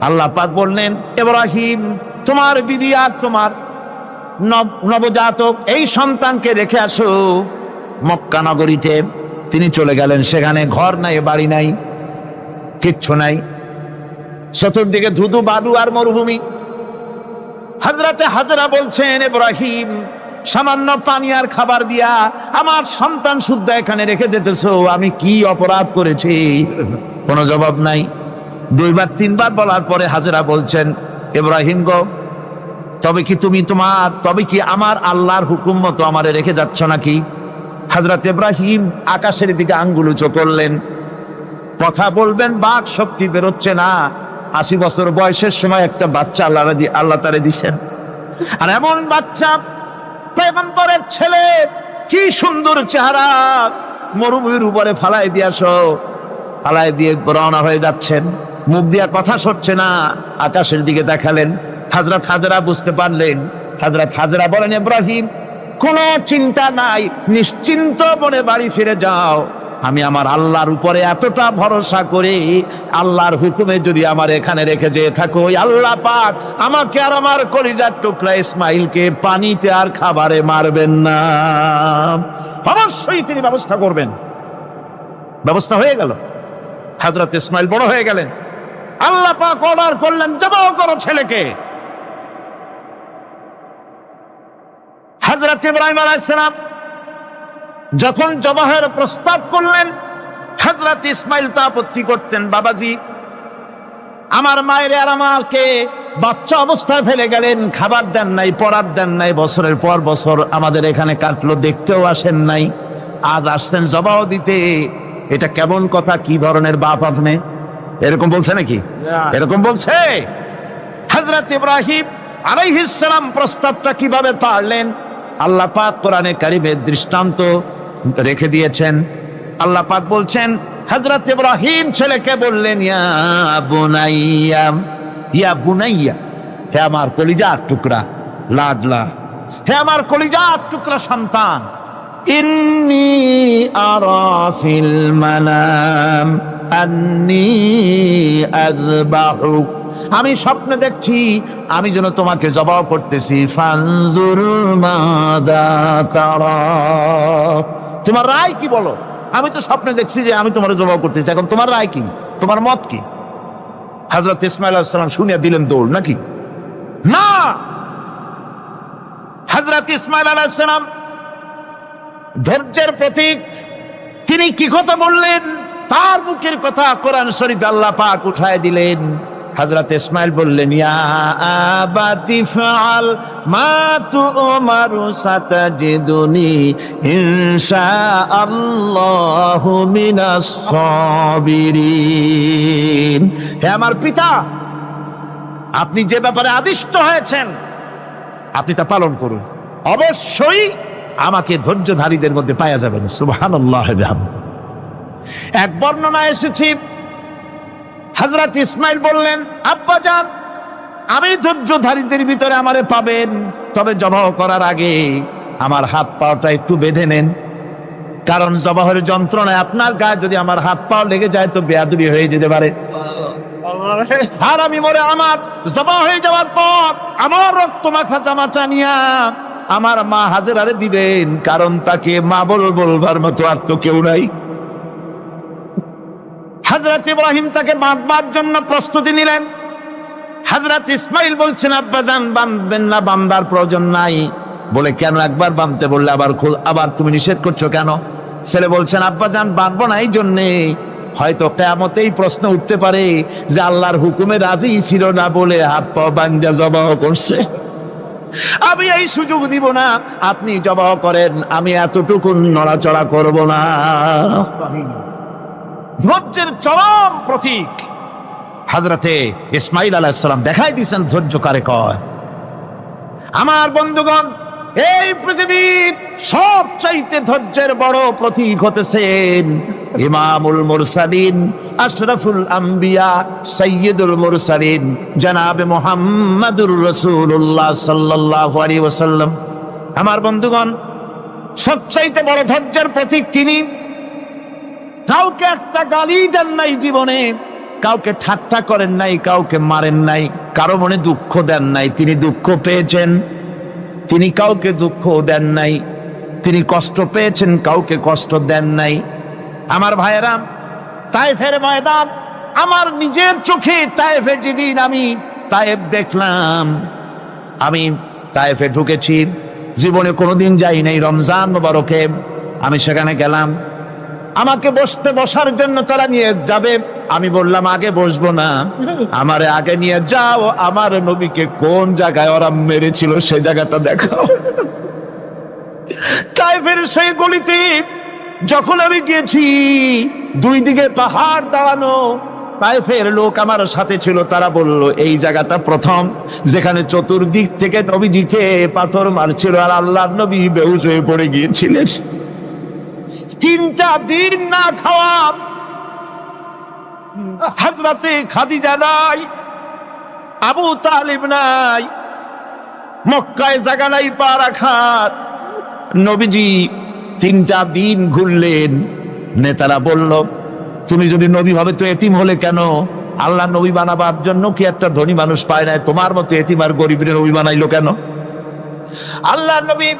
আল্লাহ পাক বললেন, ইব্রাহিম তোমার বিবি আর তোমার নবজাতক এই সন্তানকে রেখে আসো মক্কা নগরীতে। তিনি চলে গেলেন। সেখানে ঘর নাই, বাড়ি নাই, কিচ্ছু নাই, চতুর্দিকে ধুধু বালু আর মরুভূমি। হযরতে হাজরা বলছেন, ইব্রাহিম সামান্য পানি আর খাবার দিয়া আমার সন্তান শুদ্ধ এখানে রেখে যেতেছো, আমি কি অপরাধ করেছি? কোনো জবাব নাই। 2 বার 3 বার বলার পরে হাজরা বলছেন, ইব্রাহিম গো, তবে কি আমার আল্লাহর হুকুম মতো আমারে রেখে যাচ্ছ নাকি? হযরত ইব্রাহিম আকাশের দিকে আঙ্গুল উঁচু করলেন। কথা বলবেন, বাক শক্তি বেরোচ্ছে না। 80 বছর বয়সের সময় একটা বাচ্চা আল্লাহ তারে দিছেন। আর এমন বাচ্চা, পয়গম্বরের ছেলে, কি সুন্দর চেহারা, মরুভূমির উপরে ফালাই দিয়ে রওনা হয়ে যাচ্ছেন। মুখ দিয়া কথা সরছে না, আকাশের দিকে দেখালেন। হযরত হাজরা বুঝতে পারলেন। হযরত হাজরা বলেন, ইব্রাহিম কোনো চিন্তা নাই, নিশ্চিন্ত মনে বাড়ি ফিরে যাও। আমি আমার আল্লাহর উপরে এতটা ভরসা করি, আল্লাহর হুকুমে যদি আমার এখানে রেখে যেয়ে থাকো, আল্লাহ পাক আমাকে আর আমার কলিজার টুকরা ইসমাইলকে পানিতে আর খাবারে মারবেন না, অবশ্যই তিনি ব্যবস্থা করবেন। ব্যবস্থা হয়ে গেল। হযরত ইসমাইল বড় হয়ে গেলেন। আল্লাহ পাক অর্ডার করলেন জবাহ করো ছেলেকে। হযরত ইব্রাহিম আলাইহিস সালাম যখন জবাহের প্রস্তাব করলেন, হযরত ইসমাইল তা আপত্তি করতেন, বাবাজি আমার মায়ের আর আমাকে বাচ্চা অবস্থায় ফেলে গেলেন, খাবার দেন নাই, পরার দেন নাই, বছরের পর বছর আমাদের এখানে কাটলো, দেখতেও আসেন নাই, আজ আসছেন জবাহ দিতে, এটা কেমন কথা, কি ধরনের বাপ আপনি? এরকম বলছে নাকি? এরকম বলছে। হযরত ইব্রাহিম আলাইহিস সালাম প্রস্তাবটা কিভাবে পারলেন? আল্লাহ পাক কোরআনে কারিমে দৃষ্টান্ত রেখে দিয়েছেন। আল্লাহ পাক বলছেন, হযরত ইব্রাহিম ছেলেকে বললেন, ইয়া বুনাইয়া, ইয়া বুনাইয়া, হে আমার কলিজার টুকরা লাডলা, হে আমার কলিজার টুকরা সন্তান, ইন্নী আরা ফিল মানাম আন্নী আযবাহুক, আমি স্বপ্নে দেখছি আমি যেন তোমাকে জবাহ করতেছি, ফানজুর মাযা তারা, তোমার রায় কি বলো? আমি তো স্বপ্নে দেখছি যে আমি তোমার জবাহ করতেছি, এখন তোমার রায় কি, তোমার মত কি? হযরত ইসমাঈল আলাইহিস সালাম শুনিয়া দিলেন দৌড়, নাকি? না, হযরত ইসমাঈল আলাইহিস সালাম ধৈর্যের প্রতীক, তিনি কি কথা বললেন? তার মুখের কথা কোরআন শরীফে আল্লাহ পাক উঠায় দিলেন। হযরত ইসমাঈল বললেন, ইয়া আবাতি ফাআল মা তু'মারু সাতাজিদুনি ইনশাআল্লাহু মিনাস সাবিরিন, হে আমার পিতা, আপনি যে ব্যাপারে আদিষ্ট হয়েছেন আপনি তা পালন করুন, অবশ্যই আমাকে ধৈর্যধারীদের মধ্যে পাওয়া যাবেন। সুবহানাল্লাহ। এক বর্ণনা এসেছে, হযরত ইসমাঈল বললেন, আব্বাজান আমি ধৈর্যধারীদের ভিতরে আমারে পাবেন, তবে জবাহ করার আগে আমার হাত পাটা একটু বেঁধে নেন, কারণ জবাহের যন্ত্রণায় আপনার গায়ে যদি আমার হাত পা লেগে যায় তো বেয়াদবি হয়ে যেতে পারে, আর আমি মরে আমার জবাহ হয়ে যাওয়ার পর আমার রক্ত মাখা জামাটা নিয়া আমার মা হাজেরারে দিবেন, কারণ তাকে মা বলবার মতো আর তো কেউ নাই। হযরত ইব্রাহিম তাকে বাঁধবার জন্য প্রস্তুতি নিলেন। হযরত ইসমাঈল বলছেন, আব্বাজান বাঁধবেন না, বাঁধার প্রয়োজন নাই। বলে কেন? একবার বাঁধতে বললে আবার তুমি নিষেধ করছো কেন? ছেলে বলছেন, আব্বাজান বাঁধবো না এই জন্যে, হয়তো কিয়ামতেই প্রশ্ন উঠতে পারে যে আল্লাহর হুকুমে রাজি ছিল না বলে হাত পা বাঁধা জবাহ করছে, আমি এই সুযোগ দিব না, আপনি জবাহ করেন, আমি এতটুকু নড়াচড়া করব না। ধৈর্যের চরম প্রতীক হযরতে ইসমাঈল আলাইহিস সালাম দেখাই দিয়েছেন ধৈর্য কারে কয়। আমার বন্ধুগণ, এই পৃথিবীর সবচাইতে ধৈর্যের বড় প্রতীক হতেছেন ইমামুল মুরসালিন, আশরাফুল আম্বিয়া, সাইয়্যিদুল মুরসালিন, জনাবে মুহাম্মাদুর রাসূলুল্লাহ সাল্লাল্লাহু আলাইহি ওয়াসাল্লাম। আমার বন্ধুগণ, সবচাইতে বড় ধৈর্যের প্রতীক তিনি। কাউকে একটা গালি দেন নাই জীবনে, কাউকে ঠাট্টা করেন নাই, কাউকে মারেন নাই, কারো মনে দুঃখ দেন নাই, তিনি দুঃখ পেয়েছেন। তিনি কাউকে দুঃখ দেন নাই, তিনি কষ্ট পেয়েছেন, কাউকে কষ্ট দেন নাই। আমার ভাইয়েরা, তায়েফের ময়দান, আমার নিজের চোখে তায়েফে যেদিন আমি তায়েফ দেখলাম, আমি তায়েফে ঢুকেছি, জীবনে কোনোদিন যাই নাই, রমজান মোবারকে আমি সেখানে গেলাম। আমাকে বসার জন্য তারা নিয়ে যাবে, আমি বললাম আগে বসবো না, আমারে আগে নিয়ে যাও, আমার নবীকে কোন জায়গায় ওরা মেরেছিল সে জায়গাটা দেখাও। তায়েফের সেই গলিতে যখন আমি গিয়েছি, দুই দিকে পাহাড় দাঁড়ানো, তায়েফের লোক আমার সাথে ছিল, তারা বলল এই জায়গাটা প্রথম যেখানে চতুর্দিক থেকে নবীজিকে পাথর মারছিল আর আল্লাহর নবী বেহুশ হয়ে পড়ে গিয়েছিলেন। 3টা দিন না খাওয়া, হযরতে খাদিজা নাই, আবু তালিব নাই, মক্কায় জায়গা নাই পা রাখার। নবীজি 3টা দিন ঘুরলেন। নেতারা বলল, তুমি যদি নবী হবে তো এতিম হলে কেন? আল্লাহ নবী বানাবার জন্য কি একটা ধনী মানুষ পায় নাই? তোমার মতো এতিম আর গরিবের নবী বানাইলো কেন? আল্লাহ নবী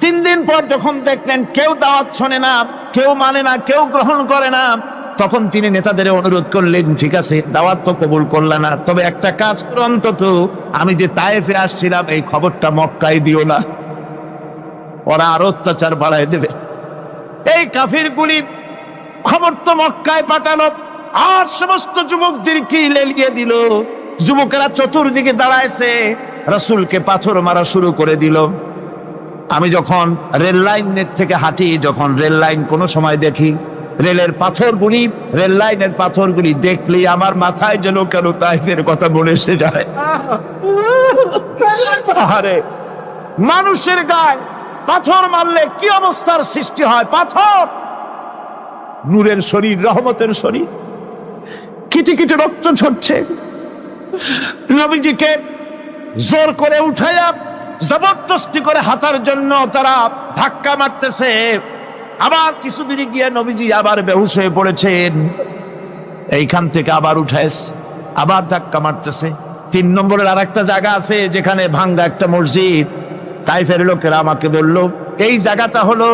3 দিন পর যখন দেখলেন কেউ দাওয়াত শোনে না, কেউ মানে না, কেউ গ্রহণ করে না, তখন তিনি নেতাদের অনুরোধ করলেন, ঠিক আছে দাওয়াত তো কবুল করলেন না, তবে একটা কাজ করো অন্তত, আমি যে তায়েফে আসছিলাম এই খবরটা মক্কায় দিও না, ওরা আরো অত্যাচার বাড়ায় দেবে। এই কাফিরগুলি খবর তো মক্কায় পাঠালো, আর সমস্ত যুবকদেরকে লেলিয়ে দিল। যুবকেরা চতুর্দিকে দাঁড়াইছে, রাসূলকে পাথর মারা শুরু করে দিল। আমি যখন রেল লাইনের থেকে হাঁটি, যখন রেল লাইন কোনো সময় দেখি, রেলের পাথরগুলি, রেল লাইনের পাথরগুলি দেখলেই আমার মাথায় যেন কেন তাইফের কথা মনে এসে যায়। আরে মানুষের গায়ে পাথর মারলে কি অবস্থার সৃষ্টি হয়! পাথর নূরের শরীর, রহমতের শরীর, কিটি কিটি রক্ত ঝরছে। নবীজিকে জোর করে উঠাইয়া জবরদস্তি করে হাঁটার জন্য তারা ধাক্কা মারতেছে। আবার কিছুদিন গিয়ে নবীজি আবার বেহুশ হয়ে পড়েছেন, এইখান থেকে আবার উঠাইছে, আবার ধাক্কা মারতেছে। 3 নম্বরের আর একটা জায়গা আছে যেখানে ভাঙ্গা একটা মসজিদ। তাইফের লোকেরা আমাকে বলল, এই জায়গাটা হলো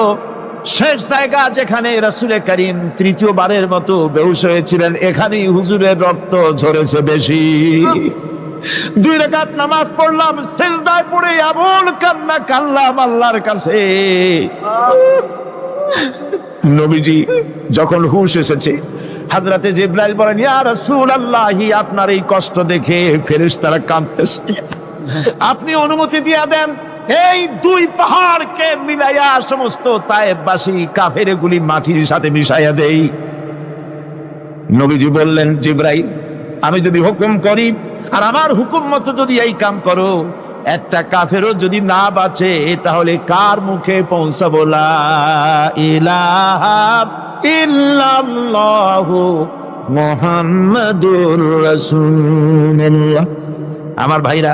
শেষ জায়গা যেখানে রাসূল করিম তৃতীয়বারের মতো বেহুশ হয়েছিলেন, এখানেই হুজুরের রক্ত ঝরেছে বেশি। 2 রাকাত নামাজ পড়লাম, সিজদায় পড়ে এমন কান্না কাঁদলাম আল্লাহর কাছে। নবীজি যখন হুশ এসেছে, হযরতে জিবরাইল বলেন, ইয়া রাসূলুল্লাহ, আপনার এই কষ্ট দেখে ফেরেশতারা কাঁদতেছে, আপনি অনুমতি দিয়ে দেন এই 2 পাহাড়কে মিলাইয়া সমস্ত তায়েফবাসী কাফেরগুলি মাটির সাথে মিশাইয়া দেই। নবীজি বললেন, জিবরাইল, আমি যদি হুকুম করি আর আমার হুকুম মতো যদি এই কাম করো, একটা কাফেরও যদি না বাঁচে তাহলে কার মুখে পৌঁছাবো লা ইলাহা ইল্লাল্লাহু মুহাম্মাদুর রাসূলুল্লাহ। আমার ভাইরা,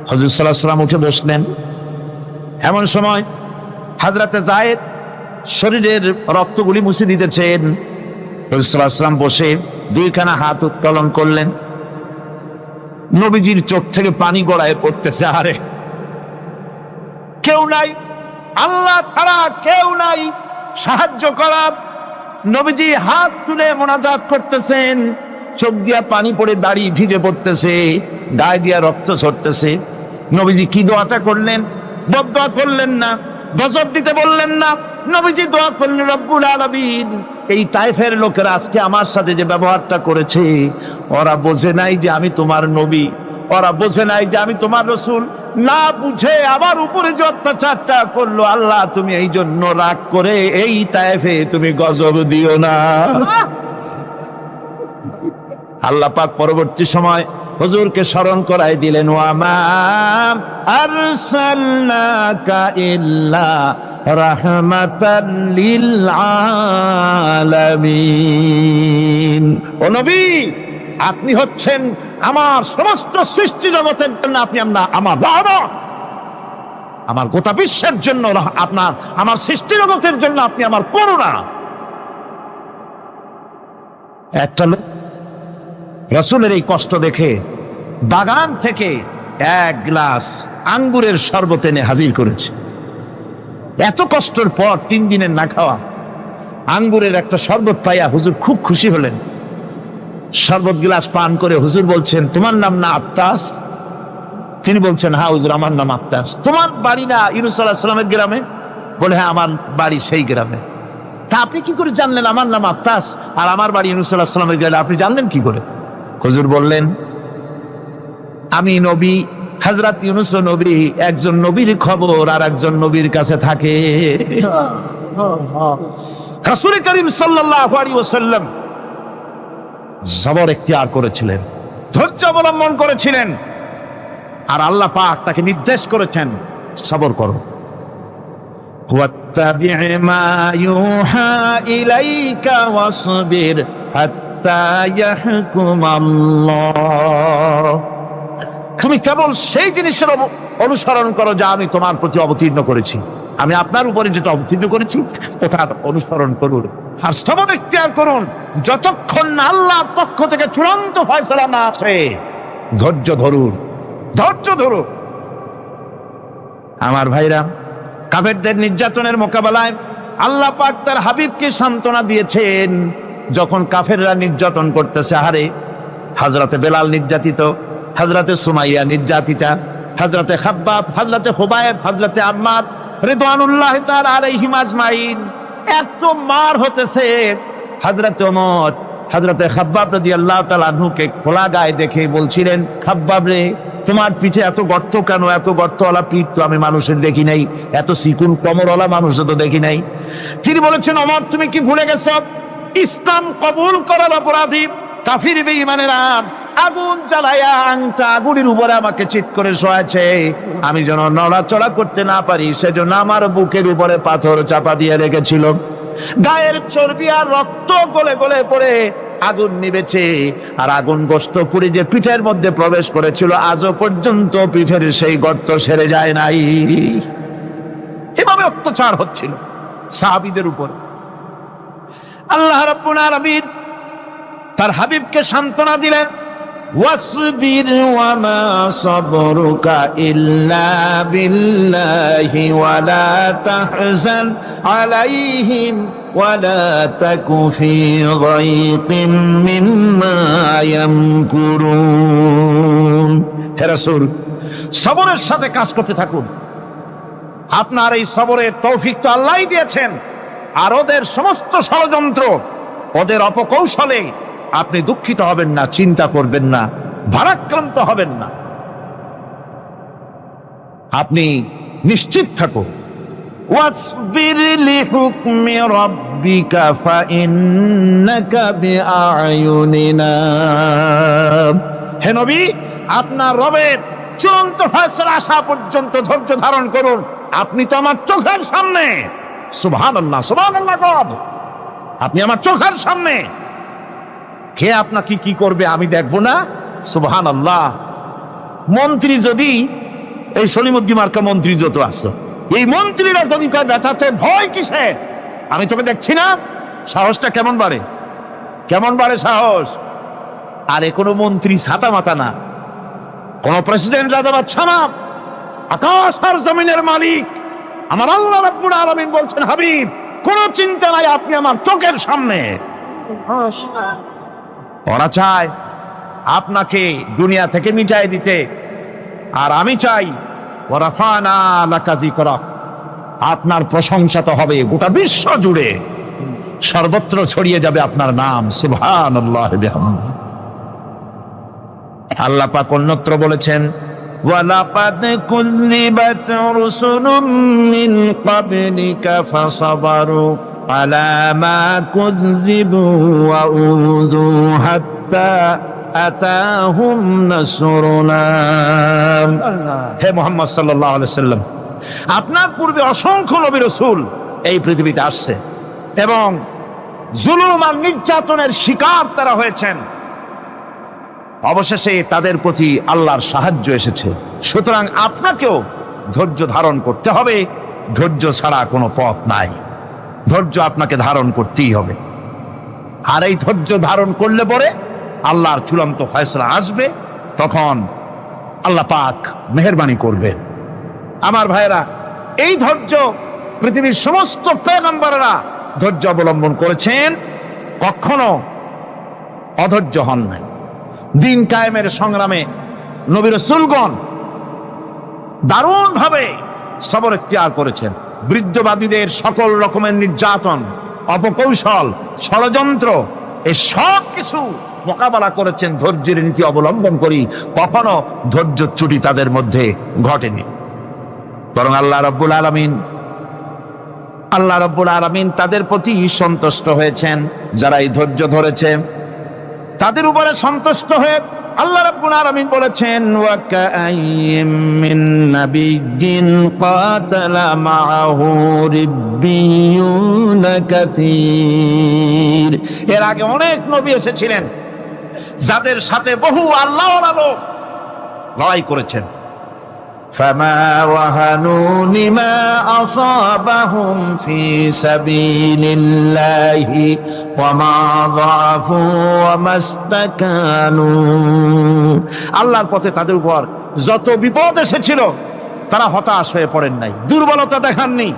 হুজুর সাল্লাল্লাহু আলাইহি ওয়াসাল্লাম উঠে বসলেন। এমন সময় হযরতে যায়েদ শরীরের রক্তগুলি মুছে দিতেছেন। হুজুর সাল্লাল্লাহু আলাইহি ওয়াসাল্লাম বসে 2খানা হাত উত্তোলন করলেন। নবীজির চোখ থেকে পানি গড়ায় পড়তেছে। আরে কেউ নাই, আল্লাহ ছাড়া কেউ নাই সাহায্য করার। নবীজি হাত তুলে মোনাজাত করতেছেন, চোখ দিয়া পানি পড়ে দাড়ি ভিজে পড়তেছে, গায়ে দিয়া রক্ত ঝরতেছে। নবীজি কি দোয়াটা করলেন? বদদোয়া করলেন না, গজব দিতে বললেন না। নবীজি দোয়া করলেন, রব্বুল আলামিন, এই তায়েফের লোকেরা আজকে আমার সাথে যে ব্যবহারটা করেছে, ওরা বোঝে নাই যে আমি তোমার নবী, ওরা বোঝে নাই যে আমি তোমার রাসূল, না বুঝে আমার উপরে যে অত্যাচারটা করলো, আল্লাহ তুমি এই জন্য রাগ করে এই তায়েফে তুমি গজব দিও না। আল্লাহ পাক পরবর্তী সময় হুজুরকে স্মরণ করাই দিলেন, ওয়া মা আরসালনাকা ইল্লা রাহমাতাল লিল আলামিন। ও নবী, আপনি হচ্ছেন আমার সমস্ত সৃষ্টি জগতের জন্য, আপনি আমার রহমত, আমার গোটা বিশ্বের জন্য আপনার, আমার সৃষ্টি জগতের জন্য আপনি আমার করুণা। একটা লোক রাসূলের এই কষ্ট দেখে বাগান থেকে 1 গ্লাস আঙ্গুরের শরবত এনে হাজির করেছে। এত কষ্টের পর 3 দিনের না খাওয়া আঙ্গুরের একটা শরবত পাইয়া হুজুর খুব খুশি হলেন। শরবত গ্লাস পান করে হুজুর বলছেন, তোমার নাম না আত্তাস? তিনি বলছেন, হ্যাঁ হুজুর, আমার নাম আত্তাস। তোমার বাড়ি না ইউনূস আলাইহিস সালামের গ্রামে? বলে, হ্যাঁ আমার বাড়ি সেই গ্রামে। তা আপনি কি করে জানলেন আমার নাম আত্তাস আর আমার বাড়ি ইউনূস আলাইহিস সালামের গ্রামে? আপনি জানলেন কি করে? হুজুর বললেন, আমি নবী, হযরত ইউনূস নবী, একজন নবীর খবর আর একজন নবীর কাছে থাকে। রাসূল করিম সাল্লাল্লাহু আলাইহি ওয়াসাল্লাম সবর ইখতিয়ার করেছিলেন, ধৈর্য অবলম্বন করেছিলেন, আর আল্লাহ পাক তাকে নির্দেশ করেছেন, সবর করো। ওয়াত্তাবি' মা ইউহা ইলাইকা ওয়াসবির হাত্তা ইয়াহকুম আল্লাহ। তুমি কেবল সেই জিনিসের অনুসরণ করো যা আমি তোমার প্রতি অবতীর্ণ করেছি। আমি আপনার উপরে যেটা অবতীর্ণ করেছি ওটার অনুসরণ করুন, আর সবর ইখতিয়ার করুন যতক্ষণ না আল্লাহর পক্ষ থেকে চূড়ান্ত ফয়সালা না আসে। ধৈর্য ধরুন, ধৈর্য ধরুন। আমার ভাইরা, কাফেরদের নির্যাতনের মোকাবেলায় আল্লাহ পাক তার হাবিবকে সান্ত্বনা দিয়েছেন। যখন কাফেররা নির্যাতন করতেছে, হারে হযরতে বেলাল নির্যাতিত, হযরতে সুমাইয়া নির্যাতিতা, হযরতে খাব্বাব, হযরতে হুবায়ব, হযরতে আম্মার রিদওয়ানুল্লাহি তাআলা আলাইহিম আজমাইন, এত মার হতেছে। হযরতে ওমর হযরতে খাব্বাব রাদিয়াল্লাহু তাআলা আনহুকে খোলা গায়ে দেখে বলছিলেন, খাব্বাব রে, তোমার পিঠে এত গর্ত কেন? এত গর্তওয়ালা পিঠ তো আমি মানুষের দেখি নাই, এত চিকুন কোমরওয়ালা মানুষও তো দেখি নাই। তিনি বলেছেন, ওমর তুমি কি ভুলে গেছো? ইসলাম কবুল করার অপরাধী কাফির বেঈমানেরা আগুন জ্বালায়া আংটা আগুনের উপরে আমাকে চিৎ করে শোয়াছে, আমি যেন নড়াচড়া করতে না পারি সেজন্য আমার বুকের উপরে পাথর চাপা দিয়ে রেখেছিল। গায়ের চর্বি আর রক্ত গলে গলে পড়ে আগুন নিবেছে, আর আগুন গোশত পুড়ে যে পিঠের মধ্যে প্রবেশ করেছিল আজও পর্যন্ত পিঠের সেই গর্ত সেরে যায় নাই। এভাবে অত্যাচার হচ্ছিল সাহাবীদের উপর। আল্লাহ রাব্বুল আলামিন তার হাবিবকে সান্ত্বনা দিলেন, ওয়াসবির ওয়া মা সাবরুকা ইল্লা বিল্লাহি ওয়া লা তাহজান আলাইহিম ওয়া লা তাকু ফি যায়কিম মিম্মা ইয়ামকুরুন। হে রাসূল, সবরের সাথে কাজ করতে থাকুন। আপনার এই সবরের তৌফিক তো আল্লাহই দিয়েছেন, আর ওদের সমস্ত ষড়যন্ত্র, ওদের অপকৌশলে আপনি দুঃখিত হবেন না, চিন্তা করবেন না, ভারাক্রান্ত হবেন না, আপনি নিশ্চিত থাকুন। ওয়াসবির লিহুকমি রাব্বিকা ফাইন্নাকা বিআয়ুনিনা। হে নবী, আপনার রবের চূড়ান্ত ফয়সালা আসা পর্যন্ত ধৈর্য ধারণ করুন, আপনি তো আমার চোখের সামনে। সুবহানাল্লাহ, সুবহানাল্লাহ, গড আপনি আমার চোখের সামনে, কে আপনাকে কি করবে আমি দেখবো না? সুবহানাল্লাহ। মন্ত্রী যদি, এই সলিমুদ্দিন মার্কা মন্ত্রী যত আছে, এই মন্ত্রীরা যদি ব্যথাতে ভয় কিসে? আমি তোকে দেখছি না? সাহসটা কেমন বাড়ে, কেমন বাড়ে সাহস। আরে কোনো মন্ত্রী ছাতা মাতা না, কোন প্রেসিডেন্ট রাজা বাদশা না, আকাশ আর জমিনের মালিক আমার আল্লাহ রাব্বুল আলামিন বলছেন, হাবিব কোন চিন্তা নাই, আপনি আমার চোখের সামনে। ওরা চায় আপনাকে দুনিয়া থেকে মিটাই দিতে, আর আমি চাই ওয়ারাফানা লাকা যিকরাক, আপনার প্রশংসা তো হবে গোটা বিশ্ব জুড়ে, সর্বত্র ছড়িয়ে যাবে আপনার নাম। সুবহানাল্লাহ বিহামদিহি। আল্লাহ পাক অন্যত্র বলেছেন, ওয়ালাকাদ কুযযিবাত রুসুলুম মিন ক্বাবলিকা ফাসাবারু আলা মা কুযযিবু ওয়া উযু হাত্তা আতাহুম নাসরুনা। হে মুহাম্মদ সাল্লাল্লাহু আলাইহি ওয়াসাল্লাম, আপনার পূর্বে অসংখ্য নবী রাসূল এই পৃথিবীতে আসছে এবং জুলুম আর নির্যাতনের শিকার তারা হয়েছেন, অবশেষে তাদের প্রতি আল্লাহর সাহায্য এসেছে। সুতরাং আপনাকেও ধৈর্য ধারণ করতে হবে, ধৈর্য ছাড়া কোনো পথ নাই, ধৈর্য আপনাকে ধারণ করতেই হবে। আর এই ধৈর্য ধারণ করলে পরে আল্লাহর চূড়ান্ত ফয়সালা আসবে, তখন আল্লাহ পাক মেহেরবানি করবে। আমার ভাইরা, এই ধৈর্য পৃথিবীর সমস্ত পয়গম্বররা ধৈর্য অবলম্বন করেছেন, কখনো অধৈর্য হন নাই। দিন কায়েমের সংগ্রামে নবী রাসূলগণ দারুণ ভাবে সবর ইখতিয়ার করেছেন। বৃদ্ধবাদীদের সকল রকমের নির্যাতন, অপকৌশল, ষড়যন্ত্র, এই সব কিছু মোকাবেলা করেছেন ধৈর্যের নীতি অবলম্বন করি। কখনো ধৈর্যচ্যুতি তাদের মধ্যে ঘটেনি, বরং আল্লাহ রাব্বুল আলামিন তাদের প্রতি সন্তুষ্ট হয়েছেন। যারা এই ধৈর্য ধরেছে তাদের উপরে সন্তুষ্ট হয়ে আল্লাহ রাব্বুল আলামিন বলেছেন, ওয়া কাআইয়্যিম মিন নাবিয়্যিন কাতালা মাআহু রিব্বিয়ুনা কাসীর। এর আগে অনেক নবী এসেছিলেন যাদের সাথে বহু আল্লাহওয়ালা লোক লড়াই করেছেন। فما وهنوا لما أصابهم في سبيل الله وما ضعفوا وما استكانوا। আল্লাহর পথে তাদের উপর যত বিপদ এসেছিল তারা হতাশ হয়ে পড়েন নাই, দুর্বলতা দেখাননি,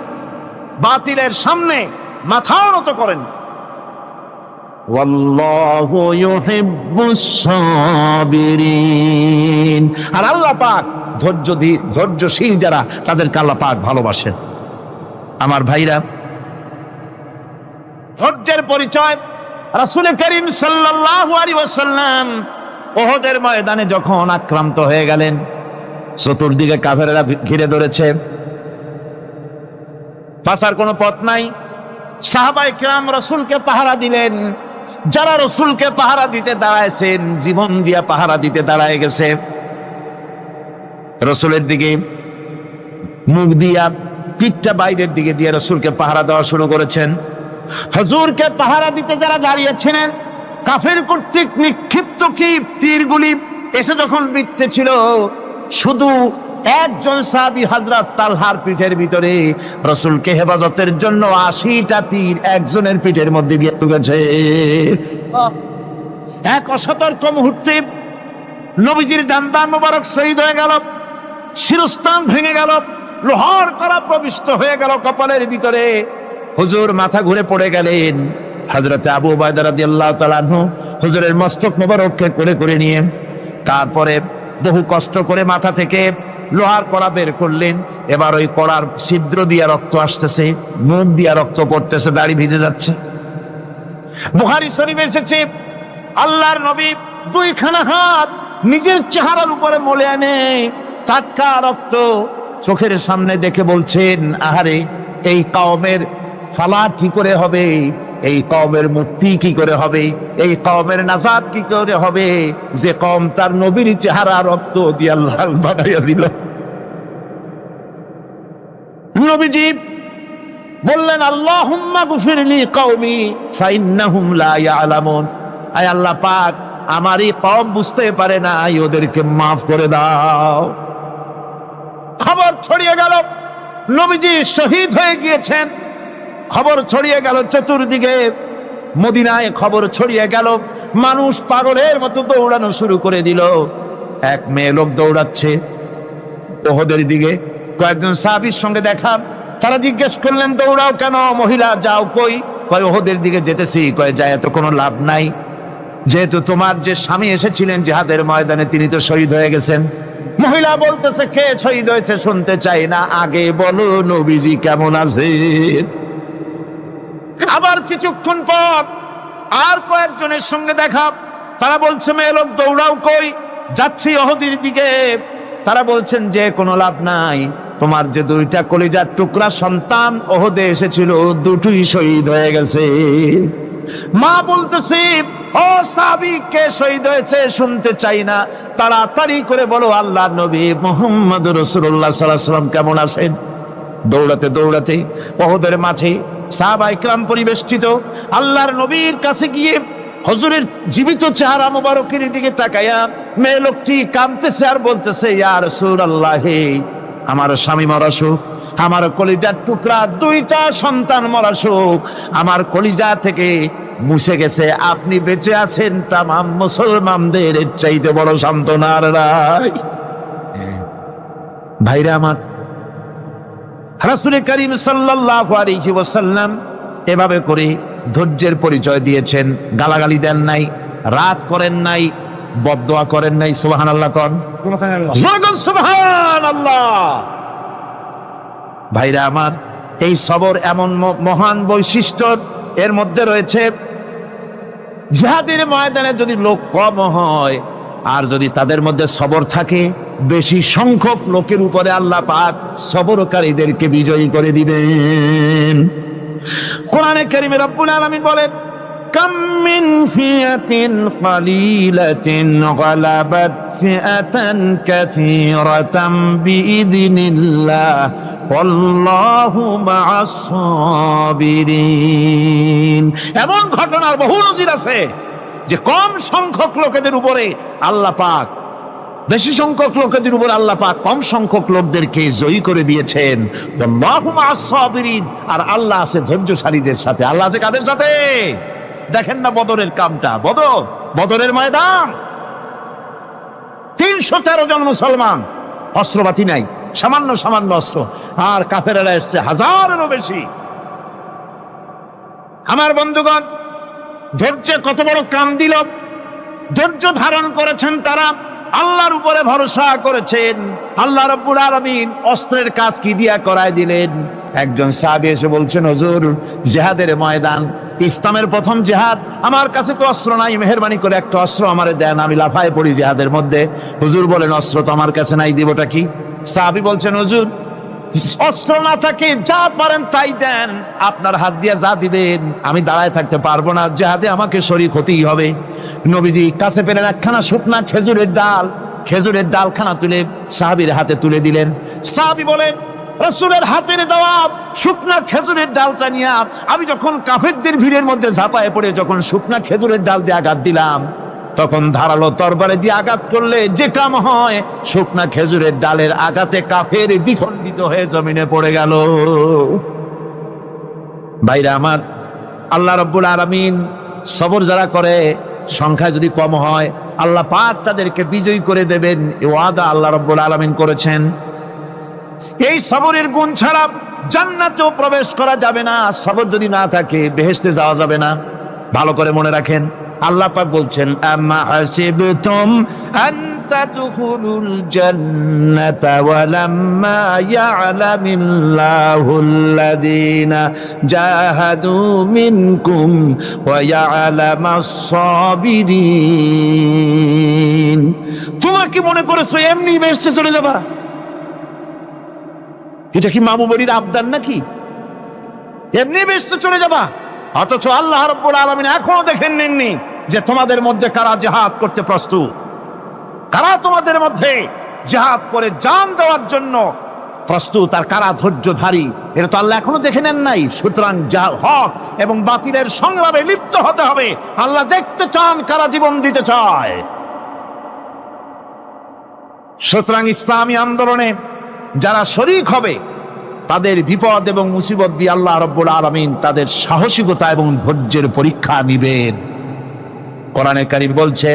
বাতিলের সামনে মাথাও নত করেন। ওয়াল্লাহু ইউহিব্বুস সাবিরিন। আর আল্লাহ পাক ধৈর্যশীল যারা, তাদেরকে আল্লাহ পাক ভালোবাসেন। আমার ভাইরা, ধৈর্যের পরিচয় রাসূল করিম সাল্লাল্লাহু আলাইহি ওয়াসাল্লাম উহুদের ময়দানে যখন আক্রান্ত হয়ে গেলেন, চতুর্দিকে কাফেররা ঘিরে ধরেছে, বাঁচার কোনো পথ নাই। সাহাবায়ে কেরাম রাসূলকে পাহারা দিলেন। যারা রাসূলকে পাহারা দিতে দাঁড়াইছেন, জীবন দিয়া পাহারা দিতে দাঁড়ায় গেছে, রাসূলের দিকে মুখ দিয়া, পিঠটা বাইরের দিকে দিয়ে রাসূলকে পাহারা দেওয়া শুরু করেছেন। হুজুরকে পাহারা দিতে যারা দাঁড়িয়েছিলেন, কাফের কর্তৃক নিক্ষিপ্ত কি তীরগুলি এসে যখন বিঁধতেছিল, শুধু একজন সাহাবী হযরত তালহার পিঠের ভিতরে রাসূলকে হেফাজতের জন্য 80টা তীর একজনের পিঠের মধ্যে দিয়ে ঢুকেছে। এক অসতর্ক মুহূর্তে নবীজির দান্দান মোবারক শহীদ হয়ে গেল, শিরস্থান ভেঙে গেল, লোহার কড়া প্রবিষ্ট হয়ে গেল কপালের ভিতরে। হুজুর মাথা ঘুরে পড়ে গেলেন। হযরত আবু উবাইদা রাদিয়াল্লাহু তাআলা আনহু হুজুরের মস্তক মোবারককে কোলে করে নিয়ে, তারপরে বহু কষ্ট করে মাথা থেকে লোহার কড়া বের করলেন। এবার ওই কড়ার ছিদ্র দিয়ে রক্ত আসতেছে, মুখ দিয়ে রক্ত পড়তেছে, দাড়ি ভিজে যাচ্ছে। বুখারী শরীফে এসেছে, আল্লাহর নবী দুইখানা হাত নিজের চেহারার উপরে মলে আনে টাটকা রক্ত চোখের সামনে দেখে বলছেন, আহারে, এই কওমের ফালাত কি করে হবে, এই কওমের মুক্তি কি করে হবে, এই কওমের নাজাত কি করে হবে, যে কওম তার নবীর চেহারা রক্ত দিয়ে আল্লাহ বানাইয়া দিল। নবীজি বললেন, আল্লাহুম্মা গফিরলি কওমি ফাইন্নাহুম লা ইয়ালামুন। আয় আল্লাহ পাক, আমার এই কওম বুঝতে পারে না, ওদেরকে মাফ করে দাও। খবর ছড়িয়ে গেল নবীজি শহীদ হয়ে গিয়েছেন। খবর ছড়িয়ে গেল চতুর্দিকে, মদিনায় খবর ছড়িয়ে গেল। মানুষ পাগলের মতো দৌড়ানো শুরু করে দিল। এক মেয়ে লোক দৌড়াচ্ছে উহুদের দিকে। কয়েকজন সাহাবীর সঙ্গে দেখা, তারা জিজ্ঞেস করলেন, দৌড়াও কেন মহিলা, যাও কই? কয় উহুদের দিকে যেতেছি। কয় যায় তো কোনো লাভ নাই, যেহেতু তোমার যে স্বামী এসেছিলেন জিহাদের ময়দানে, তিনি তো শহীদ হয়ে গেছেন। মহিলা বলতেছে, কে শহীদ হয়েছে শুনতে চাই না, আগে বলো নবীজি কেমন আছেন। আবার কিছুক্ষণ পর আর কয়েকজনের সঙ্গে দেখা, তারা বলছে, মেয়ে লোক দৌড়াও কই? যাচ্ছি উহুদের দিকে। তারা বলছেন যে কোনো লাভ নাই, তোমার যে দুইটা কলিজার টুকরা সন্তান উহুদে এসেছিল, দুটোই শহীদ হয়ে গেছে। মা বলতেছে, ও সাহাবী, কে শহীদ হয়েছে শুনতে চাই না, তাড়াতাড়ি করে বলো আল্লাহর নবী মুহাম্মদুর রাসূলুল্লাহ সাল্লাল্লাহু আলাইহি ওয়াসাল্লাম কেমন আছেন। দৌড়াতে দৌড়াতে উহুদের মাঠে সাহাবায়ে কেরাম পরিবেষ্টিত। আল্লাহর নবীর কাছে গিয়ে হুজুরের জীবিত চেহারা মোবারকের দিকে তাকায়া মেয়ে লোকটি কাঁদতেছে আর বলতেছে, ইয়া রাসূলুল্লাহ, আমার স্বামী মরা শোক, আমার কলিজার টুকরা দুইটা সন্তান মরা শোক আমার কলিজা থেকে মুছে গেছে, আপনি বেঁচে আছেন, তামাম মুসলমানদের চাইতে বড় সান্ত্বনার রায়। ভাইরা আমার, রাসূল করিম সাল্লাল্লাহু আলাইহি ওয়াসাল্লাম এভাবে করে ধৈর্যের পরিচয় দিয়েছেন। গালাগালি দেন নাই, রাগ করেন নাই, বদদোয়া করেন নাই। সুবহানাল্লাহ কোন, সুবহানাল্লাহ। ভাইরা আমার, এই সবর এমন মহান বৈশিষ্ট্য এর মধ্যে রয়েছে। জিহাদের ময়দানে যদি লোক কম হয় আর যদি তাদের মধ্যে সবর থাকে, বেশি সংখ্যক লোকের উপরে আল্লাহ পাক সবরকারীদেরকে বিজয়ী করে দিবেন। কোরআনে কারীমে রব্বুল আলামিন বলেন, কাম মিন ফিয়াতিন কালিলাতিন গালাবাত ফিআতান কাসীরাতাম বিইذনিল্লাহ ওয়াল্লাহু মা'আস সাবিরিন। এমন ঘটনার বহু নজির আছে যে কম সংখ্যক লোকেদের উপরে আল্লাহ পাক, বেশি সংখ্যক লোকেদের উপর আল্লাহ পাক কম সংখ্যক লোকদেরকে জয়ী করে দিয়েছেন। আল্লাহু মা'আস সাবিরিন, আর আল্লাহ আছে ধৈর্যশালীদের সাথে। আল্লাহ আছে কাদের সাথে? দেখেন না বদরের কামটা, বদরের ময়দান, 313 জন মুসলমান, অস্ত্রপাতি নাই, সামান্য সামান্য অস্ত্র, আর কাফেরেরা এসছে হাজারেরও বেশি। আমার বন্ধুগণ, ধৈর্যে কত বড় কাম দিল, ধৈর্য ধারণ করেছেন তারা, আল্লাহর উপরে ভরসা করেছেন। আল্লাহ রাব্বুল আলামিন অস্ত্রের কাজ কি দিয়া করায় দিলেন। একজন সাহাবী এসে বলছেন, হুজুর জিহাদের ময়দান, ইসলামের প্রথম জিহাদ, আমার কাছে তো অস্ত্র নাই, মেহেরবানি করে একটা অস্ত্র আমারে দেন, আমি লাফায় পড়ি জিহাদের মধ্যে। হুজুর বলেন, অস্ত্র তো আমার কাছে নাই, দিবটা কি? সাহাবী বলছেন, হুজুর অস্ত্র না থাকে যা পারেন তাই দেন, আপনার হাত দিয়ে যা দিবেন আমি দাঁড়ায় থাকতে পারবো না, জিহাদে আমাকে শরীক হতেই হবে। নবীজি কাছে পেলেন একখানা শুকনা খেজুরের ডালখানা তুলে সাহাবীর হাতে তুলে দিলেন। সাহাবী বলেন, রাসূলের হাতের দেওয়া শুকনা খেজুরের ডালটা নিয়ে আমি যখন কাফেরদের ভিড়ের মধ্যে ঝাঁপায় পড়ে যখন শুকনা খেজুরের ডাল দিয়ে আঘাত দিলাম, তখন ধারালো তরবারে দিয়ে আঘাত করলে যে কাম হয়, শুকনা খেজুরের ডালের আঘাতে কাফের দ্বিখণ্ডিত হয়ে জমিনে পড়ে গেল। ভাইরা আমার, আল্লাহ রাব্বুল আলামিন সবর যারা করে, সংখ্যা যদি কম হয়, আল্লাহ পাক তাদেরকে বিজয়ী করে দেবেন, এই ওয়াদা আল্লাহ রাব্বুল আলামিন করেছেন। এই সবরের গুণ ছাড়া জান্নাতেও প্রবেশ করা যাবে না, সবর যদি না থাকে বেহেশতে যাওয়া যাবে না। ভালো করে মনে রাখেন, আল্লাহ পাক বলছেন, আম্মা হাসিবতুম আন তাদখুলুল জান্নাতা ওয়া লাম্মা ইয়া'লামিল্লাহুল্লাযীনা জাহাদু মিনকুম ওয়া ইয়া'লামাস সাবিরিন। তোমরা কি মনে করেছো এমনি বেহেশতে চলে যাবা? এটা কি মামু বাড়ির আবদার নাকি? এমনি বেহেশতে চলে যাবা? অথচ আল্লাহ রাব্বুল আলামিন এখনো দেখেন নেননি যে তোমাদের মধ্যে কারা জিহাদ করতে প্রস্তুত, কারা তোমাদের মধ্যে জিহাদ করে জান দেওয়ার জন্য প্রস্তুত, আর কারা ধৈর্যধারী, এটা তো আল্লাহ এখনো দেখে নেন নাই। সুতরাং হক এবং বাতিলের সংগ্রামে লিপ্ত হতে হবে। আল্লাহ দেখতে চান কারা জীবন দিতে চায়। সুতরাং ইসলামী আন্দোলনে যারা শরীক হবে, তাদের বিপদ এবং মুসিবত দিয়ে আল্লাহ রাব্বুল আলামিন তাদের সাহসিকতা এবং ধৈর্যের পরীক্ষা নিবেন। কোরআনে কারীম বলছে,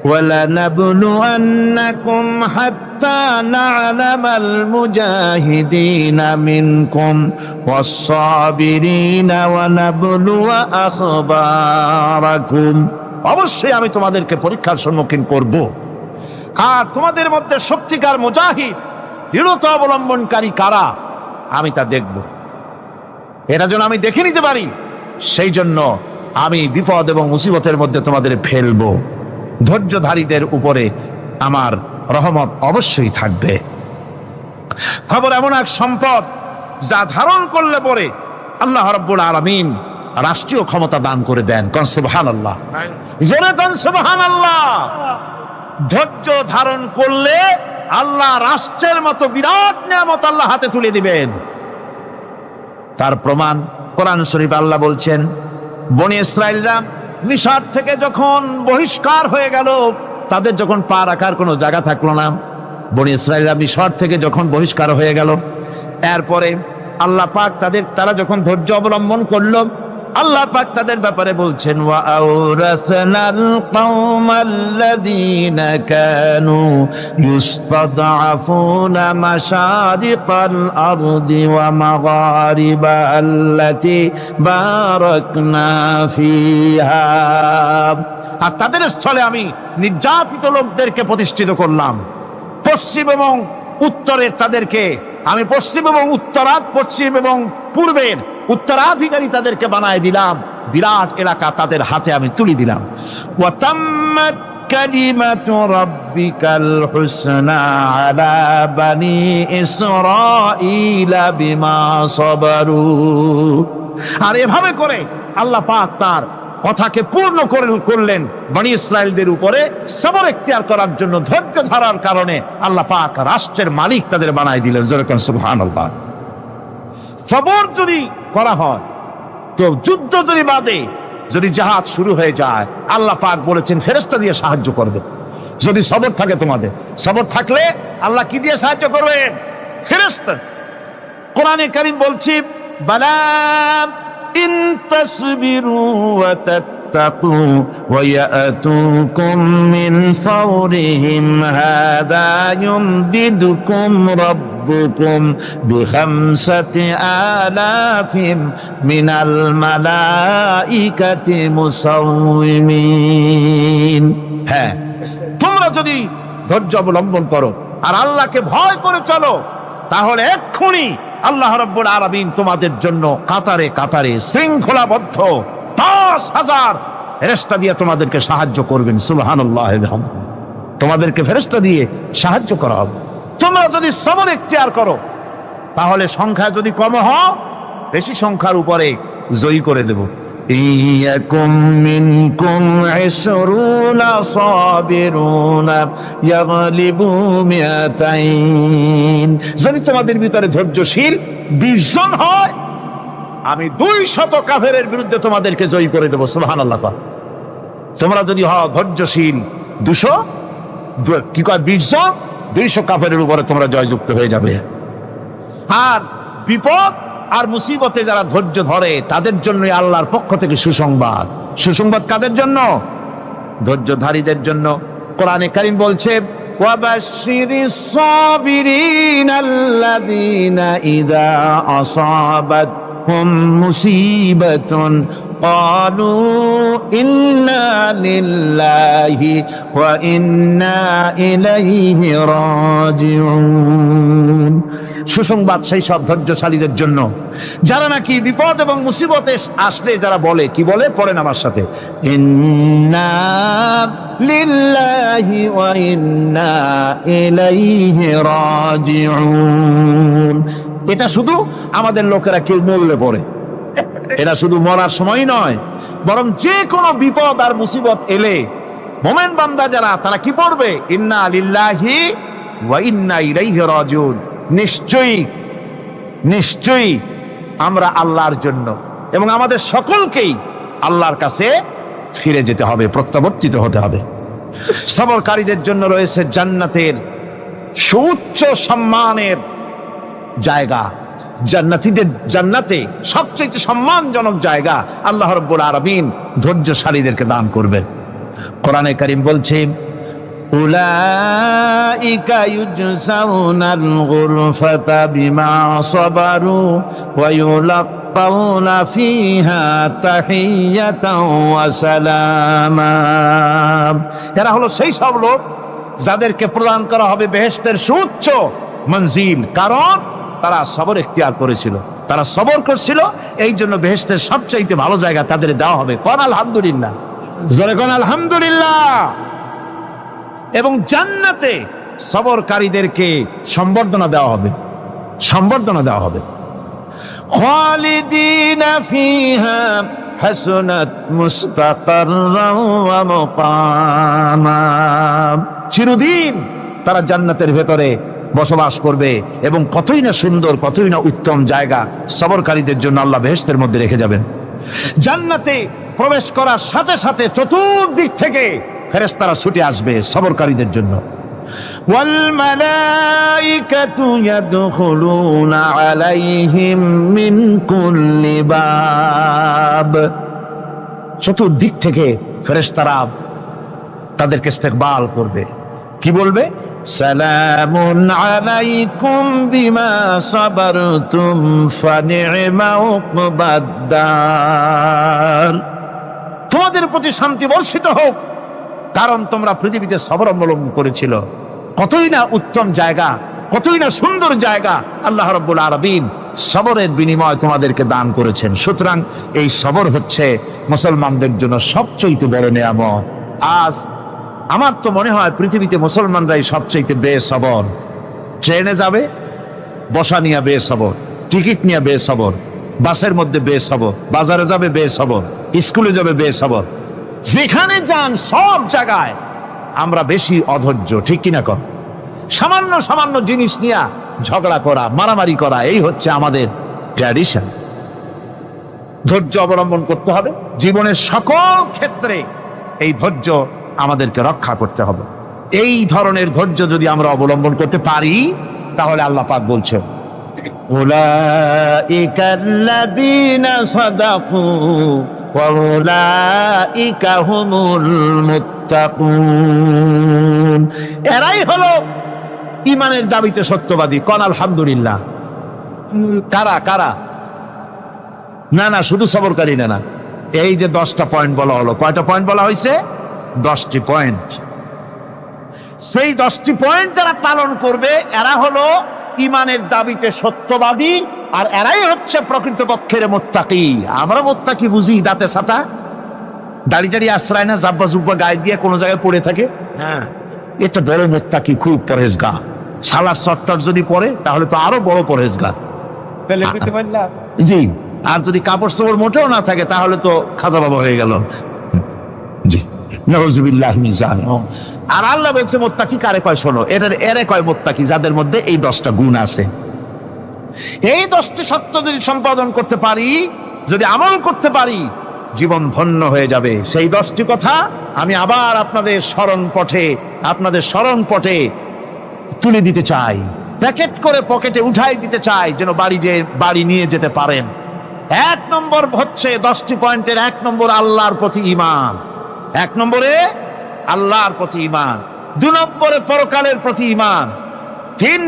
ওয়ালানাবলুয়ান্নাকুম হাত্তা না'লামাল মুজাহিদিনা মিনকুম ওয়াস-সাবিরিনা ওয়া নাবলুয়া আখবারাকুম। অবশ্যই আমি তোমাদেরকে পরীক্ষার সম্মুখীন করব, আর তোমাদের মধ্যে সত্যিকার মুজাহিদ, দৃঢ়তা অবলম্বনকারী কারা, আমি তা দেখব। এটা যেন আমি দেখে নিতে পারি, সেই জন্য আমি বিপদ এবং মুসিবতের মধ্যে তোমাদের ফেলবো। ধৈর্যধারীদের উপরে আমার রহমত অবশ্যই থাকবে। খবর এমন এক সম্পদ যা ধারণ করলে পরে আল্লাহ রাব্বুল আলামিন রাষ্ট্রীয় ক্ষমতা দান করে দেন। কোন সুবহানাল্লাহ, জোরে কোন সুবহানাল্লাহ। ধৈর্য ধারণ করলে আল্লাহ রাষ্ট্রের মতো বিরাট নিয়ামত আল্লাহ হাতে তুলে দিবেন। তার প্রমাণ কোরআন শরীফ আল্লাহ বলছেন, বনি ইসরাইলরা মিশর থেকে যখন বহিষ্কার হয়ে গেল, তাদের যখন পা রাখার কোনো জায়গা থাকলো না, বনি ইসরাইলরা মিশর থেকে যখন বহিষ্কার হয়ে গেল, এরপরে আল্লাহ পাক তারা যখন ধৈর্য অবলম্বন করলো, আল্লাহ পাক তাদের ব্যাপারে বলছেন, ওয়া আওরাসনাল কওমাল্লাযীনা কানু ইউসতাদআফুনা মাশারিকাল আরদি ওয়া মাগারিবা আল্লাতী বারাকনা ফিহা। আর তাদের স্থলে আমি নির্যাতিত লোকদেরকে প্রতিষ্ঠিত করলাম। পশ্চিম এবং উত্তরের তাদেরকে আমি পশ্চিম এবং পশ্চিম এবং পূর্বের উত্তরাধিকারী তাদেরকে বানায় দিলাম। বিরাট এলাকা তাদের হাতে আমি তুলে দিলাম। ওয়া তাম্মাত কালিমাতু রাব্বিকাল হুসনা আলা বানি ইসরাঈলা বিমা সাবারু। আর এভাবে করে আল্লাহ পাক তার কথাকে পূর্ণ করলেন বনি ইসরাইলদের উপরে। সবর এখতিয়ার করার জন্য, ধৈর্য ধরার কারণে আল্লাহ পাক রাষ্ট্রের মালিক তাদের বানায় দিলেন। যেরকম সুবহানাল্লাহ। সবর যদি করা হয়, তো যুদ্ধ যদি বাদে, যদি জিহাদ শুরু হয়ে যায়, আল্লাহ পাক বলেছেন ফেরেশতা দিয়ে সাহায্য করবে। যদি সবর থাকে তোমাদের, সবর থাকলে আল্লাহ কি দিয়ে সাহায্য করবেন? ফেরেশতা। কোরআনে কারীম বলছি, বালা ইন তাসবিরু ওয়া তাত্তাকু ওয়া ইয়াতুকুম মিন ফাওরিহিম হাদা ইউমদিদুকুম রাব্বুকুম ربكم ب5 آلاف من الملائكة مسومين। হ্যাঁ, তোমরা যদি ধৈর্য অবলম্বন করো আর আল্লাহকে ভয় করে চলো, তাহলে এক্ষুনি আল্লাহ রাব্বুল আলামিন তোমাদের জন্য কাতারে কাতারে শৃঙ্খলাবদ্ধ 10,000 ফেরেশতা দিয়ে তোমাদেরকে সাহায্য করবেন। সুবহানাল্লাহ, তোমাদেরকে ফেরেশতা দিয়ে সাহায্য করা হবে। তোমরা যদি সবর ইখতিয়ার করো, তাহলে সংখ্যা যদি কম হয়, বেশি সংখ্যার উপরে জয়ী করে দেব। ইয়াকুম মিনকুম 20 সাবিরুনা ইয়াগলিবু 200। যদি তোমাদের ভিতরে ধৈর্যশীল 20 জন হয়, আমি 200 কাফেরের বিরুদ্ধে তোমাদেরকে জয়ী করে দেব। সুবহানাল্লাহ। তোমরা যদি হও ধৈর্যশীল 200, কি কয় 20 জন, 200 কাফেরের উপরে তোমরা জয়যুক্ত হয়ে যাবে। আর বিপদ আর মুসিবতে যারা ধৈর্য ধরে, তাদের জন্য আল্লাহর পক্ষ থেকে সুসংবাদ। সুসংবাদ কাদের জন্য? ধৈর্যধারীদের জন্য। কোরআনে কারীম বলছে, ওয়াবাশশিরিস সাবিরিনাল্লাযীনা ইযা আসাবাতহুম মুসিবাতুন ক্বালু ইন্না লিল্লাহি ওয়া ইন্না ইলাইহি রাজিউন। সুসংবাদ সেই সব ধৈর্যশালীদের জন্য যারা নাকি বিপদ এবং মুসিবতে আসলে যারা বলে, কি বলে? পড়েন আমার সাথে, ইন্না লিল্লাহি ওয়া ইন্না ইলাইহি রাজিউন। এটা শুধু আমাদের লোকেরা কেউ মরলে পড়ে, এটা শুধু মরার সময় নয়, বরং যে কোনো বিপদ আর মুসিবত এলে মোমেন বান্দা যারা, তারা কি পড়বে? ইন্না লিল্লাহি ওয়া ইন্না ইলাইহি রাজিউন। নিশ্চয়ই নিশ্চয়ই আমরা আল্লাহর জন্য এবং আমাদের সকলকেই আল্লাহর কাছে ফিরে যেতে হবে, প্রত্যাবর্তিত হতে হবে। সবরকারীদের জন্য রয়েছে জান্নাতের সুউচ্চ সম্মানের জায়গা। জান্নাতে সবচেয়ে সম্মানজনক জায়গা আল্লাহ রাব্বুল আলামিন ধৈর্যশালীদেরকে দান করবেন। কোরআনে কারীম বলছে, উলাইকা ইউজসাউনাল গুরফাতা বিমা সাবারু ওয়া ইউলাক্কাউনা ফিহা তাহিয়াতাও ওয়া সালামা। এরা হলো সেই সব লোক যাদেরকে প্রদান করা হবে বেহেশতের সুউচ্চ মঞ্জিল, কারণ তারা সবর ইখতিয়ার করেছিল, তারা সবর করছিল, এই জন্য বেহেশতের সবচাইতে ভালো জায়গা তাদের দেওয়া হবে। কোন আলহামদুলিল্লাহ, জোরে কোন আলহামদুলিল্লাহ। এবং জান্নাতে সবরকারীদেরকে সম্বর্ধনা দেওয়া হবে, সম্বর্ধনা দেওয়া হবে। খালিদিনা ফিহা হাসনাত মুস্তাকাররান ওয়া মুকামা। চিরদিন তারা জান্নাতের ভেতরে বসবাস করবে এবং কতই না সুন্দর, কতই না উত্তম জায়গা সবরকারীদের জন্য আল্লাহ বেহেশতের মধ্যে রেখে যাবেন। জান্নাতে প্রবেশ করার সাথে সাথে চতুর্দিক থেকে ফেরেশতারা ছুটে আসবে সবরকারীদের জন্য। ওয়াল মালাইকাতু ইয়াদখুলুনা আলাইহিম মিন কুল্লি বাব। চতুর্দিক থেকে ফেরেশতারা তাদেরকে ইস্তেকবাল করবে, কি বলবে? সালামুন আলাইকুম বিমা সাবারতুম ফানি'মা উকবাদ-দার। তোমাদের প্রতি শান্তি বর্ষিত হোক, কারণ তোমরা পৃথিবীতে সবর অবলম্বন করেছিল। কতই না উত্তম জায়গা, কতই না সুন্দর জায়গা আল্লাহ রাব্বুল আলামিন সবরের বিনিময় তোমাদেরকে দান করেছেন। সুতরাং এই সবর হচ্ছে মুসলমানদের জন্য সবচেয়ে বড় নিয়ামত। আজ আমার তো মনে হয় পৃথিবীতে মুসলমানরাই সবচেয়ে বেসবর। ট্রেনে যাবে, বসা নিয়ে বেসবর, টিকিট নিয়ে বেসবর, বাসের মধ্যে বেসবর, বাজারে যাবে বেসবর, স্কুলে যাবে বেসবর, যেখানে যান সব জায়গায় আমরা বেশি অধৈর্য, ঠিক কিনা কর? সামান্য সামান্য জিনিস নিয়ে ঝগড়া করা, মারামারি করা, এই হচ্ছে আমাদের ট্র্যাডিশন। ধৈর্য অবলম্বন করতে হবে জীবনের সকল ক্ষেত্রে, এই ধৈর্য আমাদেরকে রক্ষা করতে হবে। এই ধরনের ধৈর্য যদি আমরা অবলম্বন করতে পারি, তাহলে আল্লাহ পাক বলছে, উলাইকাল্লাযীনা সাদাকু ওয়া উলাইকা হুমুল মুত্তাকুন। এরাই হলো ইমানের দাবিতে সত্যবাদী, কন আলহামদুলিল্লাহ। কারা কারা? না না, শুধু সবরকারী না। এই যে 10টা পয়েন্ট বলা হলো, কয়টা পয়েন্ট বলা হয়েছে? 10টি পয়েন্ট। সেই 10টি পয়েন্ট যারা পালন করবে এরা হলো ইমানের দাবিতে সত্যবাদী, আর এরাই হচ্ছে প্রকৃতপক্ষের মুত্তাকি। আমরা মুত্তাকি বুঝি দাঁতে ছাতা, দাড়ি টাড়ি আশ্রয় না, জাব্বা জুব্বা গায়ে দিয়ে কোনো জায়গায় পড়ে থাকে, হ্যাঁ এটা বড় মুত্তাকি, খুব পরেজগার। সালার চট্টর যদি পরে তাহলে তো আরো বড় পরেজগার। জি, আর যদি কাপড় চোপড় মোটেও না থাকে তাহলে তো খাজা বাবা হয়ে গেল। জি, নাউযুবিল্লাহি মিন যালিক। আর আল্লাহ বলছে মুত্তাকি কারে কয় শোনো, এরে কয় মুত্তাকি যাদের মধ্যে এই 10টা গুণ আছে। এই 10টি সত্য যদি সম্পাদন করতে পারি, যদি আমল করতে পারি, জীবন ধন্য হয়ে যাবে। সেই 10টি কথা আমি আবার আপনাদের স্মরণ পটে তুলে দিতে চাই, প্যাকেট করে পকেটে উঠাই দিতে চাই, যেন বাড়ি নিয়ে যেতে পারেন। 1 নম্বর হচ্ছে 10টি পয়েন্টের 1 নম্বর আল্লাহর প্রতি ঈমান। 1 নম্বরে আল্লাহর প্রতি ঈমান, 2 নম্বরে পরকালের প্রতি ঈমান, 3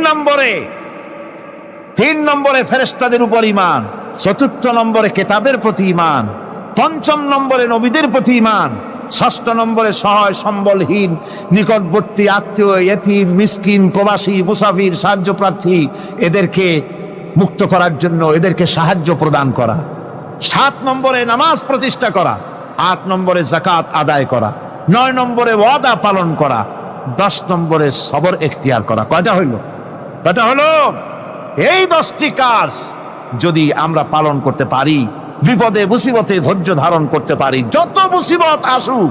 নম্বরে ফেরেশতাদের উপর ঈমান, 4 নম্বরে কিতাবের প্রতি ঈমান, 5 নম্বরে নবীদের প্রতি ঈমান, 6 নম্বরে সহায় সম্বলহীন নিকটবর্তী আত্মীয়, ইয়েতিম, মিসকিন, প্রবাসী, মুসাফির, সাহায্য প্রার্থী এদেরকে মুক্ত করার জন্য এদেরকে সাহায্য প্রদান করা, 7 নম্বরে নামাজ প্রতিষ্ঠা করা, 8 নম্বরে যাকাত আদায় করা, 9 নম্বরে ওয়াদা পালন করা, 10 নম্বরে সবর এখতিয়ার করা। কয়টা হলো? এই 10টি কাজ যদি আমরা পালন করতে পারি, বিপদে মুসিবতে ধৈর্য ধারণ করতে পারি, যত মুসিবত আসুক,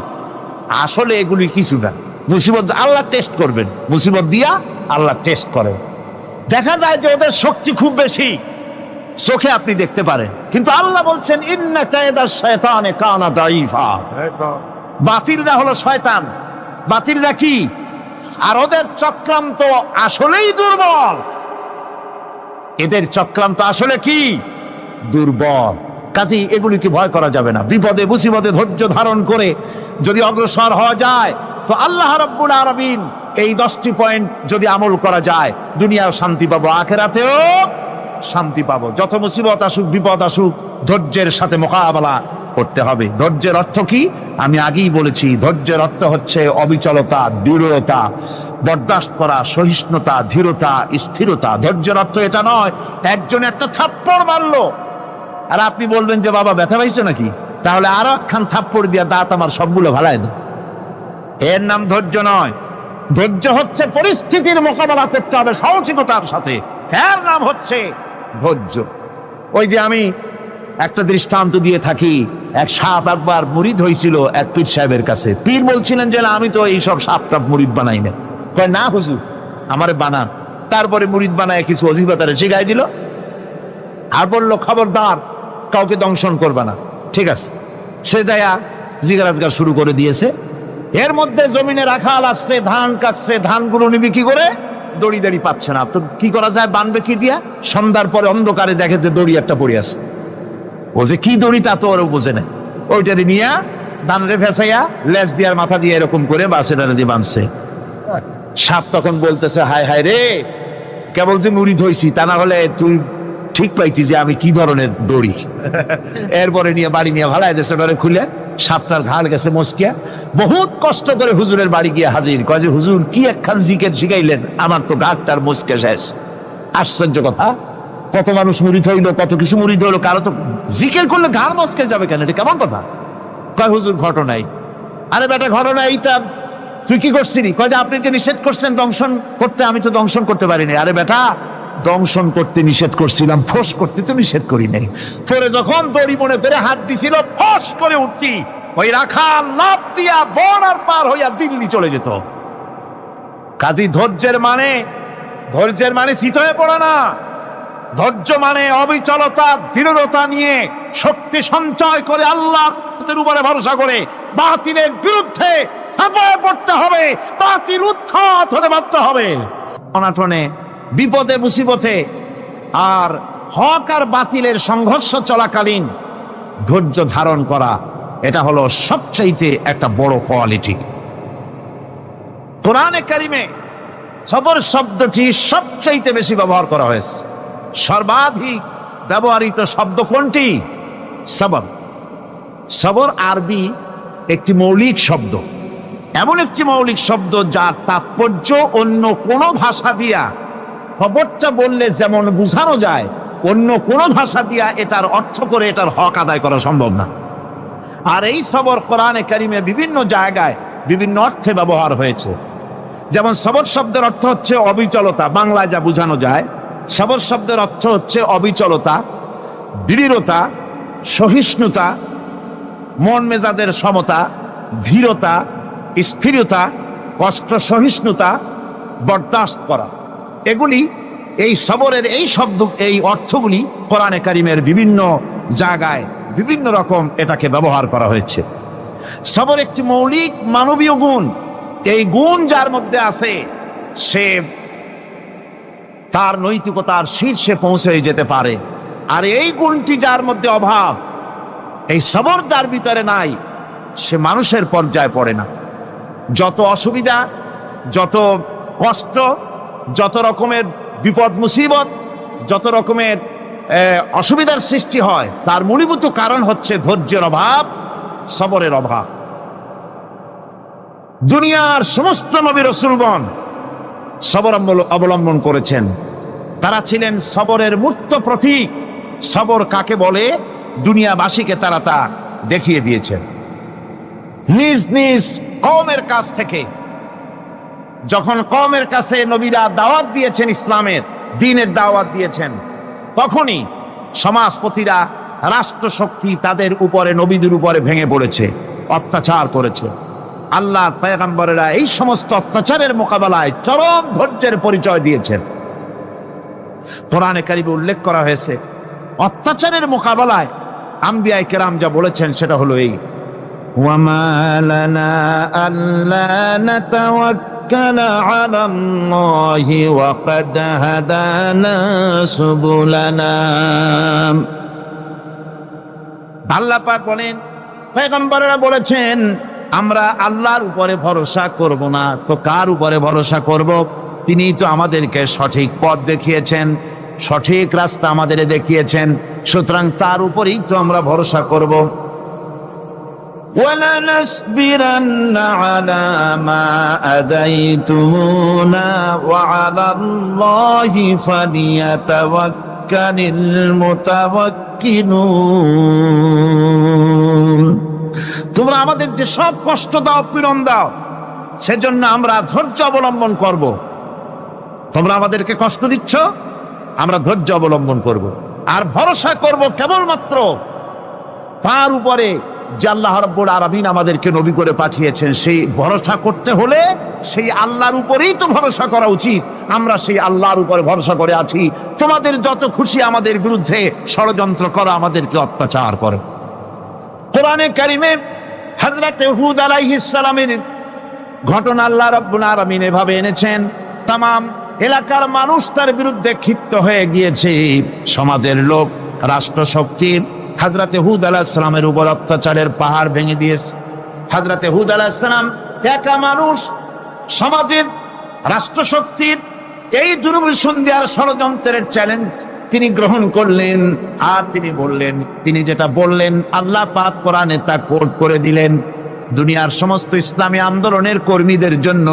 আসলে এগুলি কিছু না। মুসিবত আল্লাহ টেস্ট করবেন, মুসিবত দিয়া আল্লাহ টেস্ট করেন। দেখা যায় যে ওদের শক্তি খুব বেশি, চোখে আপনি দেখতে পারেন, কিন্তু আল্লাহ বলছেন ইন্না কায়দাশ শায়তানে কানা দাঈফা। বাতিলরা হলো শয়তান, বাতিলরা কি? আর ওদের চক্রান্ত আসলেই দুর্বল। এদের চক্রান্ত আসলে কি? দুর্বল। কাজেই এগুলিকে ভয় করা যাবে না। বিপদে মুসিবতে ধৈর্য ধারণ করে যদি অগ্রসর হওয়া যায়, তো আল্লাহ রাব্বুল আলামিন এই 10টি পয়েন্ট যদি আমল করা যায়, দুনিয়াও শান্তি পাবো, আখিরাতেও শান্তি পাবো। যত মুসিবত আসুক, বিপদ আসুক, ধৈর্যের সাথে মোকাবেলা করতে হবে। ধৈর্যের অর্থ কি? আমি আগেই বলেছি, ধৈর্যের অর্থ হচ্ছে অবিচলতা, দৃঢ়তা, বরদাস্ত করা, সহিষ্ণুতা, ধীরতা, স্থিরতা। ধৈর্যের অর্থ এটা নয় একজন একটা থাপ্পড় মারলো আর আপনি বলবেন যে বাবা ব্যথা পাইছে নাকি, তাহলে আরো একখান থাপ্পড় দিয়া দাঁত আমার সবগুলো ভালাই না। এর নাম ধৈর্য নয়। ধৈর্য হচ্ছে পরিস্থিতির মোকাবেলা করতে হবে সাহসিকতার সাথে, এর নাম হচ্ছে ধৈর্য। ওই যে আমি একটা দৃষ্টান্ত দিয়ে থাকি, এক সাপ একবার মুরিদ হয়েছিল এক পীর সাহেবের কাছে। পীর বলছিলেন যে আমি তো এইসব সাপ টাপ মুরিদ বানাই না। কয় না হুজুর, আমারে বানান। তারপরে মুরিদ বানায় কিছু অজিফাতারে শিখাই দিল, আর বললো খবরদার কাউকে দংশন করবে না। ঠিক আছে, সে যায়া জিজ্ঞাসা শুরু করে দিয়েছে। এর মধ্যে জমিনে রাখাল আসছে, ধান কাটছে, ধানগুলো নিবি কি করে, দড়ি দাড়ি পাচ্ছে না। তো কি করা যায়, বানবে কি দিয়া? সন্ধ্যার পরে অন্ধকারে দেখে যে দড়ি একটা পড়ে আছে। ও যে কি দড়ি তা তো ওরা বোঝে না, ওইটারে নিয়া ধানরে ফেসাইয়া লেজ দিয়ার মাথা দিয়ে এরকম করে বাসেটারে দিয়ে বাঁধছে। সাপ তখন বলতেছে, হায় হায় রে, কেবল যে মুরিদ হইছি, তা না হলে তুই ঠিক পাইতি যে আমি কি ধরনের দড়ি। এরপরে নিয়ে বাড়ি নিয়ে ভালাই দেশে ডরে খুলে সাপটার ঘাড় গেছে মস্কিয়া। বহুত কষ্ট করে হুজুরের বাড়ি গিয়ে হাজির, কয় যে হুজুর কি একখান জিকের শিখাইলেন, আমার তো ঘাটটার মস্কে শেষ। আশ্চর্য কথা, কত মানুষ মুরিদ হইলো, কত কিছু মুরিদ হইলো, কারো তো জিকের করলে ঘাড় মস্কে যাবে কেন, এটা কেমন কথা? কয় হুজুর ঘটনাই। আরে বেটা ঘটনা এইটা, তুই কি করছিলি? কয় যে আপনি যে নিষেধ করছেন দংশন করতে, আমি তো দংশন করতে পারিনি। আরে বেটা, দংশন করতে নিষেধ করছিলাম, ফোঁস করতে তো নিষেধ করি নাই। তোরে যখন দড়ি মনে পেরে হাত দিছিল, ফোঁস করে উঠতি, ওই রাখাল লাফ দিয়া বর্ডার পার হইয়া দিল্লি চলে যেত। কাজী ধৈর্যের মানে শীত হয়ে পড়া না। ধৈর্য মানে অবিচলতা, দৃঢ়তা নিয়ে শক্তি সঞ্চয় করে আল্লাহর উপরে ভরসা করে বাতিলের বিরুদ্ধে ঝাঁপিয়ে পড়তে হবে, বাতিল উৎখাত হতে বাধ্য হবে। অনাটনে, বিপদে মুসিবতে আর হক আর বাতিলের সংঘর্ষ চলাকালীন ধৈর্য ধারণ করা, এটা হলো সবচাইতে একটা বড় কোয়ালিটি। কোরআনে কারিমে সবর শব্দটি সবচাইতে বেশি ব্যবহার করা হয়েছে। সর্বাধিক ব্যবহৃত শব্দ কোনটি? সবর। সবর আরবি একটি মৌলিক শব্দ, এমন একটি মৌলিক শব্দ যার তাৎপর্য অন্য কোনো ভাষা দিয়া খবরটা বললে যেমন বোঝানো যায়, অন্য কোনো ভাষা দিয়া এটার অর্থ করে এটার হক আদায় করা সম্ভব না। আর এই সবর কোরআনে কারিমে বিভিন্ন জায়গায় বিভিন্ন অর্থে ব্যবহার হয়েছে। যেমন সবর শব্দের অর্থ হচ্ছে অবিচলতা, বাংলায় যা বোঝানো যায়। সবর শব্দের অর্থ হচ্ছে অবিচলতা, দৃঢ়তা, সহিষ্ণুতা, মন মেজাজের সমতা, ধীরতা, স্থিরতা, কষ্ট সহিষ্ণুতা, বরদাস্ত করা। এগুলি এই সবরের এই শব্দ, এই অর্থগুলি কোরআনে কারিমের বিভিন্ন জায়গায় বিভিন্ন রকম এটাকে ব্যবহার করা হয়েছে। সবর একটি মৌলিক মানবীয় গুণ। এই গুণ যার মধ্যে আছে সে তার নৈতিকতার শীর্ষে পৌঁছে যেতে পারে। আর এই গুণটি যার মধ্যে অভাব, এই সবর যার ভিতরে নাই, সে মানুষের পর্যায়ে পড়ে না। যত অসুবিধা, যত কষ্ট, যত রকমের বিপদ মুসিবত, যত রকমের অসুবিধার সৃষ্টি হয়, তার মূলীভূত কারণ হচ্ছে ধৈর্যের অভাব, সবরের অভাব। দুনিয়ার সমস্ত নবী রাসূলগণ সবর অবলম্বন করেছেন। তারা ছিলেন সবরের মূর্ত প্রতীক। সবর কাকে বলে দুনিয়াবাসীকে তারা তা দেখিয়ে দিয়েছেন। নিজ নিজ কওমের কাছ থেকে যখন কওমের কাছে নবীরা দাওয়াত দিয়েছেন, ইসলামের দ্বীনের দাওয়াত দিয়েছেন, তখনই সমাজপতিরা, রাষ্ট্রশক্তি তাদের উপরে, নবীদের উপরে ভেঙে পড়েছে, অত্যাচার করেছে। আল্লাহর পয়গম্বরেরা এই সমস্ত অত্যাচারের মোকাবেলায় চরম ধৈর্যের পরিচয় দিয়েছেন। কোরআনে কারিমে উল্লেখ করা হয়েছে অত্যাচারের মোকাবেলায় আম্বিয়ায়ে কেরাম যা বলেছেন সেটা হলো এই: ওয়ামা লানা আল্লা নাতাওয়াক্কালা আলাল্লাহি ওয়া ক্বাদ হাদানা সুবুলানা। আল্লাহ পাক বলেন, পয়গম্বরেরা বলেছেন আমরা আল্লাহর উপরে ভরসা করব না, তো কার উপরে ভরসা করব? তিনিই তো আমাদেরকে সঠিক পথ দেখিয়েছেন, সঠিক রাস্তা আমাদের দেখিয়েছেন, সুতরাং তার উপরেই তো আমরা ভরসা করব। وَلَنَصْبِرَنَّ عَلَى مَا آذَيْتُمُونَا وَعَلَى اللَّهِ فَلْيَتَوَكَّلِ الْمُتَوَكِّلُونَ। তোমরা আমাদের যে সব কষ্ট দাও, পীড়ন দাও, সেজন্য আমরা ধৈর্য অবলম্বন করব। তোমরা আমাদেরকে কষ্ট দিচ্ছ, আমরা ধৈর্য অবলম্বন করব আর ভরসা করব কেবলমাত্র তার উপরে যে আল্লাহ রাব্বুল আলামিন আমাদেরকে নবী করে পাঠিয়েছেন। সেই ভরসা করতে হলে সেই আল্লাহর উপরেই তো ভরসা করা উচিত। আমরা সেই আল্লাহর উপরে ভরসা করে আছি। তোমাদের যত খুশি আমাদের বিরুদ্ধে ষড়যন্ত্র করো, আমাদেরকে অত্যাচার করো। কোরআনে কারিমে হযরত হুদ আলাইহিস সালামের ঘটনা আল্লাহ রাব্বুল আলামিন এভাবে এনেছেন, তামাম এলাকার মানুষ তার বিরুদ্ধে ক্ষিপ্ত হয়ে গিয়েছে। সমাজের লোক, রাষ্ট্রশক্তি হযরত হুদ আলাইহিস সালামের উপর অত্যাচারের পাহাড় ভেঙে দিয়েছে। হযরত হুদ আলাইহিস সালাম একা মানুষ, সমাজের রাষ্ট্রশক্তির এই দুর্বিসন্ধির ষড়যন্ত্রের চ্যালেঞ্জ তিনি গ্রহণ করলেন। আর তিনি বললেন, তিনি যেটা বললেন আল্লাহ পাক কোরআনে তা কোট করে দিলেন। দুনিয়ার সমস্ত ইসলামী আন্দোলনের কর্মীদের জন্য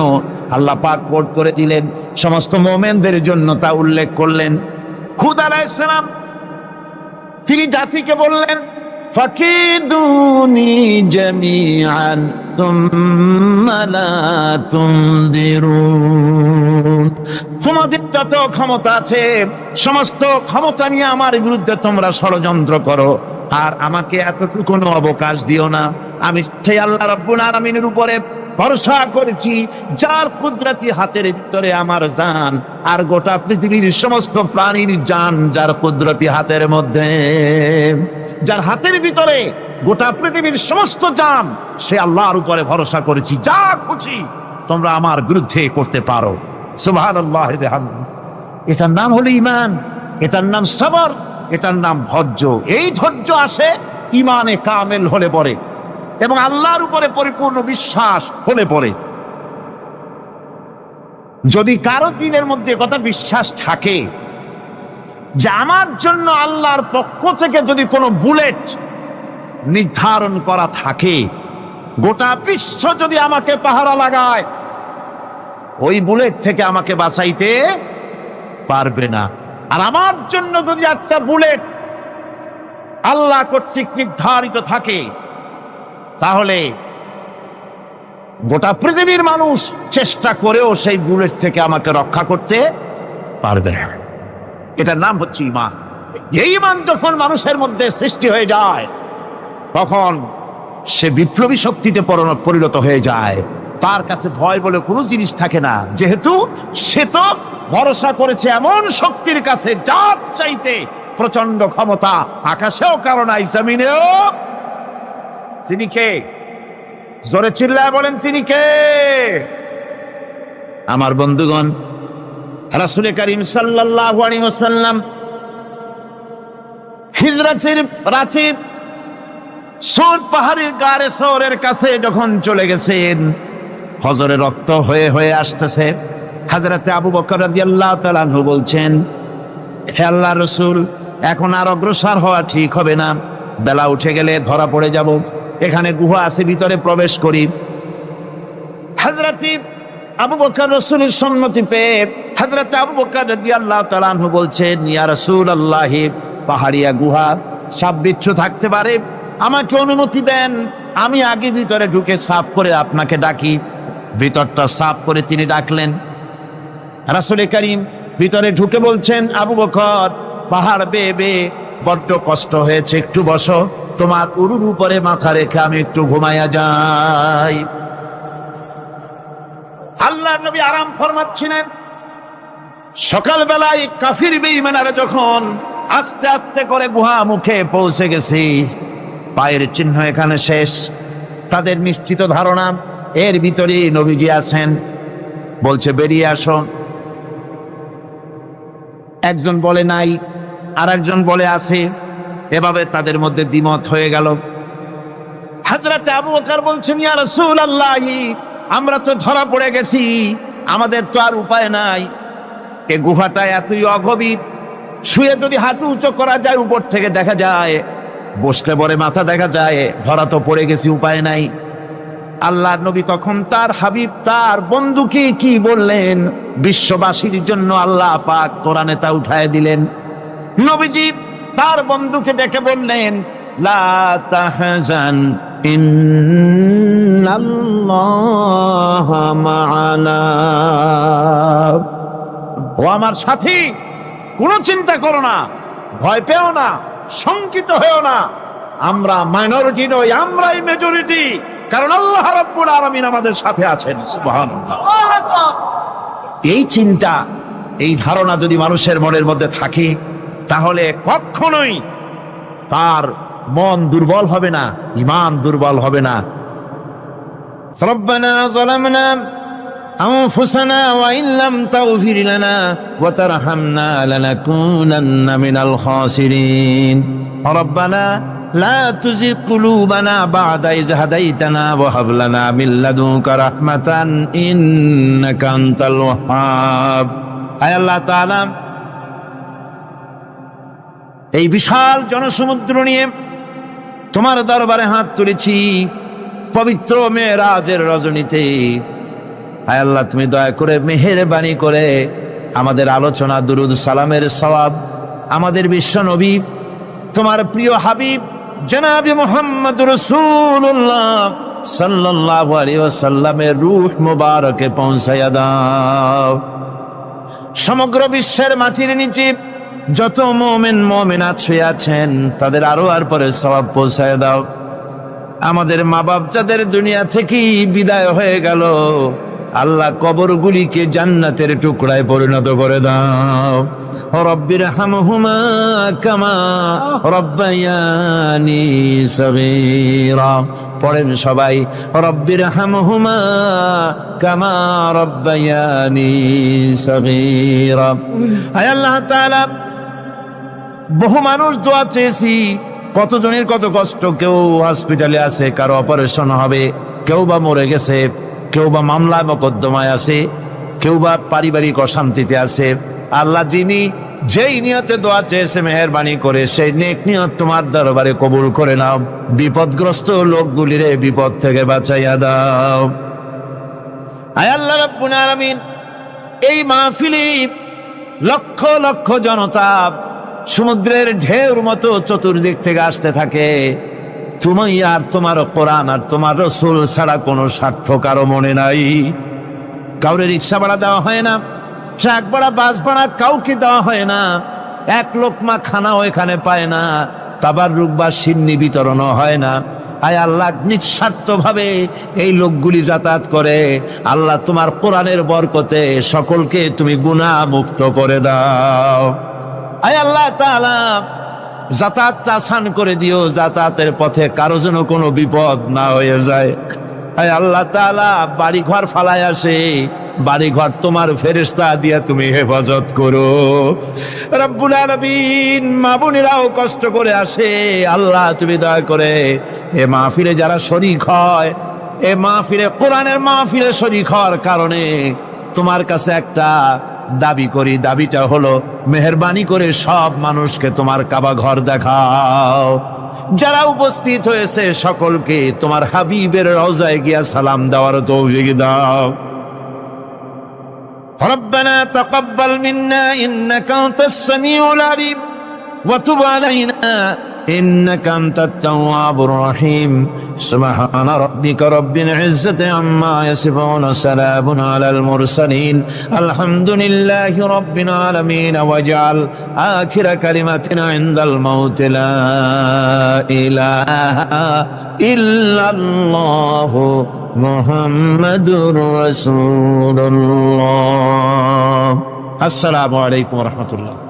আল্লাহ পাক কোট করে দিলেন, সমস্ত মুমিনদের জন্য তা উল্লেখ করলেন। হুদ আলাইহিস সালাম তিনি জাতিকে বললেন, ফাকিদুনি জামিআন তুম্মা লা তুনদিরুন। তোমাদের যত ক্ষমতা আছে সমস্ত ক্ষমতা নিয়ে আমার বিরুদ্ধে তোমরা ষড়যন্ত্র করো, আর আমাকে এতটুকু অবকাশ দিও না। আমি সেই আল্লাহ রাব্বুল আলামিনের উপরে ভরসা করেছি, যার কুদরতি হাতের ভিতরে আমার জান, আর গোটা পৃথিবীর সমস্ত প্রাণীর জান যার কুদরতি হাতের মধ্যে। যার হাতের ভিতরে গোটা পৃথিবীর সমস্ত জান, সে আল্লাহর উপরে ভরসা করেছি। যা খুশি তোমরা আমার বিরুদ্ধে করতে পারো। সুবহানাল্লাহ। এটার নাম হলো ঈমান, এটার নাম সবর, এটার নাম ধৈর্য। এই ধৈর্য আসে ঈমানে কামেল হলে পরে এবং আল্লাহর উপরে পরিপূর্ণ বিশ্বাস হলে পরে। যদি কারো দিনের মধ্যে কথা বিশ্বাস থাকে যে আমার জন্য আল্লাহর পক্ষ থেকে যদি কোনো বুলেট নির্ধারণ করা থাকে, গোটা বিশ্ব যদি আমাকে পাহারা লাগায়, ওই বুলেট থেকে আমাকে বাঁচাইতে পারবে না। আর আমার জন্য যদি একটা বুলেট আল্লাহ কর্তৃক নির্ধারিত থাকে, তাহলে গোটা পৃথিবীর মানুষ চেষ্টা করেও সেই বুলেট থেকে আমাকে রক্ষা করতে পারবে না। এটার নাম হচ্ছে ঈমান। এই ঈমান যখন মানুষের মধ্যে সৃষ্টি হয়ে যায়, তখন সে বিপ্লবী শক্তিতে পরিণত হয়ে যায়। তার কাছে ভয় বলে কোনো জিনিস থাকে না, যেহেতু সে তো ভরসা করেছে এমন শক্তির কাছে যার চাইতে প্রচন্ড ক্ষমতা আকাশেও কারো নাই, জমিনেও। তিনি কে? জোরে চিল্লায় বলেন, তিনি কে? আমার বন্ধুগণ, রাসূল করিম সাল্লাল্লাহু আলাইহি ওয়াসাল্লাম হিজরতের রাতে সৌর পাহাড়ের গাড়ে সৌরের কাছে যখন চলে গেছেন, হজরে রক্ত হয়ে হয়ে আসতেছে। হযরতে আবু বকর রাদিয়াল্লাহু তাআলা আনহু বলছেন, হে আল্লাহর রাসূল, এখন আর অগ্রসর হওয়া ঠিক হবে না, বেলা উঠে গেলে ধরা পড়ে যাব। এখানে গুহা আছে, ভিতরে প্রবেশ করি। হযরতে আবু বকর রাসূলের সম্মতি পেয়ে হযরতে আবু বকর রাদিয়াল্লাহু তাআলা আনহু বলছেন, ইয়া রাসূলুল্লাহ, পাহাড়িয়া গুহা, সাপ বিচ্ছু থাকতে পারে, আমাকে অনুমতি দেন, আমি আগে ভিতরে ঢুকে সাফ করে আপনাকে ডাকি। ভিতরটা সাফ করে তিনি ডাকলেন। রাসূল করিম ভিতরে ঢুকে বলছেন, আবু বকর, পাহাড় বেয়ে বেয়ে বড্ড কষ্ট হয়েছে, একটু বসো, তোমার উরুর উপরে মাথা রেখে আমি একটু ঘুমাইয়া যাই। আল্লাহর নবী আরাম ফরমাচ্ছিলেন। সকালবেলায় কাফির বেঈমানেরা যখন আস্তে আস্তে করে গুহা মুখে পৌঁছে গেছে, পায়ের চিহ্ন এখানে শেষ, তাদের নিশ্চিত ধারণা এর ভিতরে নবীজি আছেন। বলছে, বেরিয়ে আসো। একজন বলে নাই, আর একজন বলে আছে। এভাবে তাদের মধ্যে দ্বিমত হয়ে গেল। হযরতে আবু বকর বলছেন, ইয়া রাসূলুল্লাহ, আমরা তো ধরা পড়ে গেছি, আমাদের তো আর উপায় নাই। এই গুহাটা এতই অগভীর, শুয়ে যদি হাঁটু উঁচু করা যায় উপর থেকে দেখা যায়, বসলে পরে মাথা দেখা যায়, ধরা তো পড়ে গেছি, উপায় নাই। আল্লাহর নবী তখন তার হাবিব, তার বন্ধুকে কি বললেন? বিশ্ববাসীর জন্য আল্লাহ পাক কোরআনে তা উঠায় দিলেন। নবীজি তার বন্ধুকে ডেকে বললেন, লা তাহজান ইন্নাল্লাহা মা'ানা। ও আমার সাথী, কোনো চিন্তা করো না, ভয় পেও না, শঙ্কিত হয়েও না। আমরা মাইনরিটি নই, আমরাই মেজরিটি, কারণ আল্লাহ রাব্বুল আলামিন আমাদের সাথে আছেন। সুবহানাল্লাহ। এই চিন্তা, এই ধারণা যদি মানুষের মনের মধ্যে থাকে, তাহলে কখনোই তার মন দুর্বল হবে না, ঈমান দুর্বল হবে না। রব্বানা যালামনা আনফুসানা ওয়া ইন লাম তাগফির লানা ওয়া তারহামনা লানাকুনান্না মিনাল খাসিরিন। রব্বানা লা তুযিগ কুলুবানা বা'দা ইয হাদাইতানা ওয়া হাব লানা মিন লাদুনকা রাহমাতান ইন্নাকা আনতাল ওয়াহ্হাব। আয় আল্লাহ তাআলা, এই বিশাল জনসমুদ্র নিয়ে তোমার দরবারে হাত তুলেছি পবিত্র মেরাজের রজনীতে। আয় আল্লাহ, তুমি দয়া করে মেহেরবানি করে আমাদের আলোচনা, দুরুদ সালামের সওয়াব আমাদের বিশ্ব নবী, তোমার প্রিয় হাবিব জনাবে মুহাম্মদ রাসূলুল্লাহ সাল্লাল্লাহু আলাইহি ওয়াসাল্লামের রূহ মুবারকে পৌঁছায়া দাও। সমগ্র বিশ্বের মাটির নিচে যত মুমিন মুমিনাত শুয়ে আছেন, তাদের আরো আর পরে সওয়াব পৌঁছায় দাও। আমাদের মা বাপ যাদের দুনিয়া থেকে বিদায় হয়ে গেল, আল্লাহ কবরগুলিকে জান্নাতের টুকরায় পরিণত করে দাও। রব্বির হামহুমা কামা রব্বায়ানি সগীরা। পড়েন সবাই, রব্বির হামহুমা কামা রব্বায়ানি সগীরা। আয় আল্লাহ তাআলা, বহু মানুষ দোয়া চেয়েছি, কতজনের কত কষ্ট, কেউ হসপিটালে আছে, কারো অপারেশন হবে, কেউ বা মরে গেছে, কেউ বা মামলা মোকদ্দমায় আছে, কেউ বা পারিবারিক অশান্তিতে আছে, আল্লাহ যিনি যেই নিয়তে দোয়া চেয়েছে মেহেরবানি করে সেই নেক নিয়ত তোমার দরবারে কবুল করে নাও। বিপদগ্রস্ত লোকগুলিরে বিপদ থেকে বাঁচাইয়া দাও। আয় আল্লাহ রাব্বুল আলামিন, এই মাহফিলে লক্ষ লক্ষ জনতা সমুদ্রের ঢেউর মতো চতুর্দিক থেকে আসতে থাকে। তুমি আর তোমার কোরআন আর তোমার রসুল ছাড়া কোনো স্বার্থ কারো মনে নাই। কাউরে রিক্সা ভাড়া দেওয়া হয় না, ট্রাক ভাড়া, বাস ভাড়া কাউকে দেওয়া হয় না। এক লোকমা খানাও এখানে পায় না, তাবাররুক বা সিন্নি বিতরণও হয় না। আয় আল্লাহ, নিঃস্বার্থ ভাবে এই লোকগুলি যাতায়াত করে। আল্লাহ তোমার কোরআনের বরকতে সকলকে তুমি গুনাহ মুক্ত করে দাও। আয় আল্লাহ তাআলা, যাতায়াতটা আসান করে দিও, যাতায়াতের পথে কারো যেন কোনো বিপদ না হয়ে যায়। আয় আল্লাহ তাআলা, বাড়ি ঘর ফালায় আসে, বাড়ি ঘর তোমার ফেরেশতা দিয়া তুমি হেফাজত করো। রব্বুল আলামিন, মা বোনেরাও কষ্ট করে আসে, আল্লাহ তুমি দয়া করে এ মাহফিলে যারা শরীক হয়, এ মাহফিলে কোরআনের মাহফিলে শরীক হওয়ার কারণে তোমার কাছে একটা দাবি করি। দাবিটা হলো, মেহেরবানি করে সব মানুষকে তোমার কাবা ঘর দেখাও। যারা উপস্থিত হয়েছে সকলকে তোমার হাবিবের রওজায় গিয়া সালাম দেওয়ার তৌফিক দাও। ربنا تقبل منا إنك أنت السميع العليم وتب علينا إنك أنت التواب الرحيم سبحان ربك رب العزة عما يصفون سلام على المرسلين الحمد لله رب العالمين واجعل آخر كلمتنا عند الموت لا إله إلا الله محمد رسول الله. السلام عليكم ورحمة الله.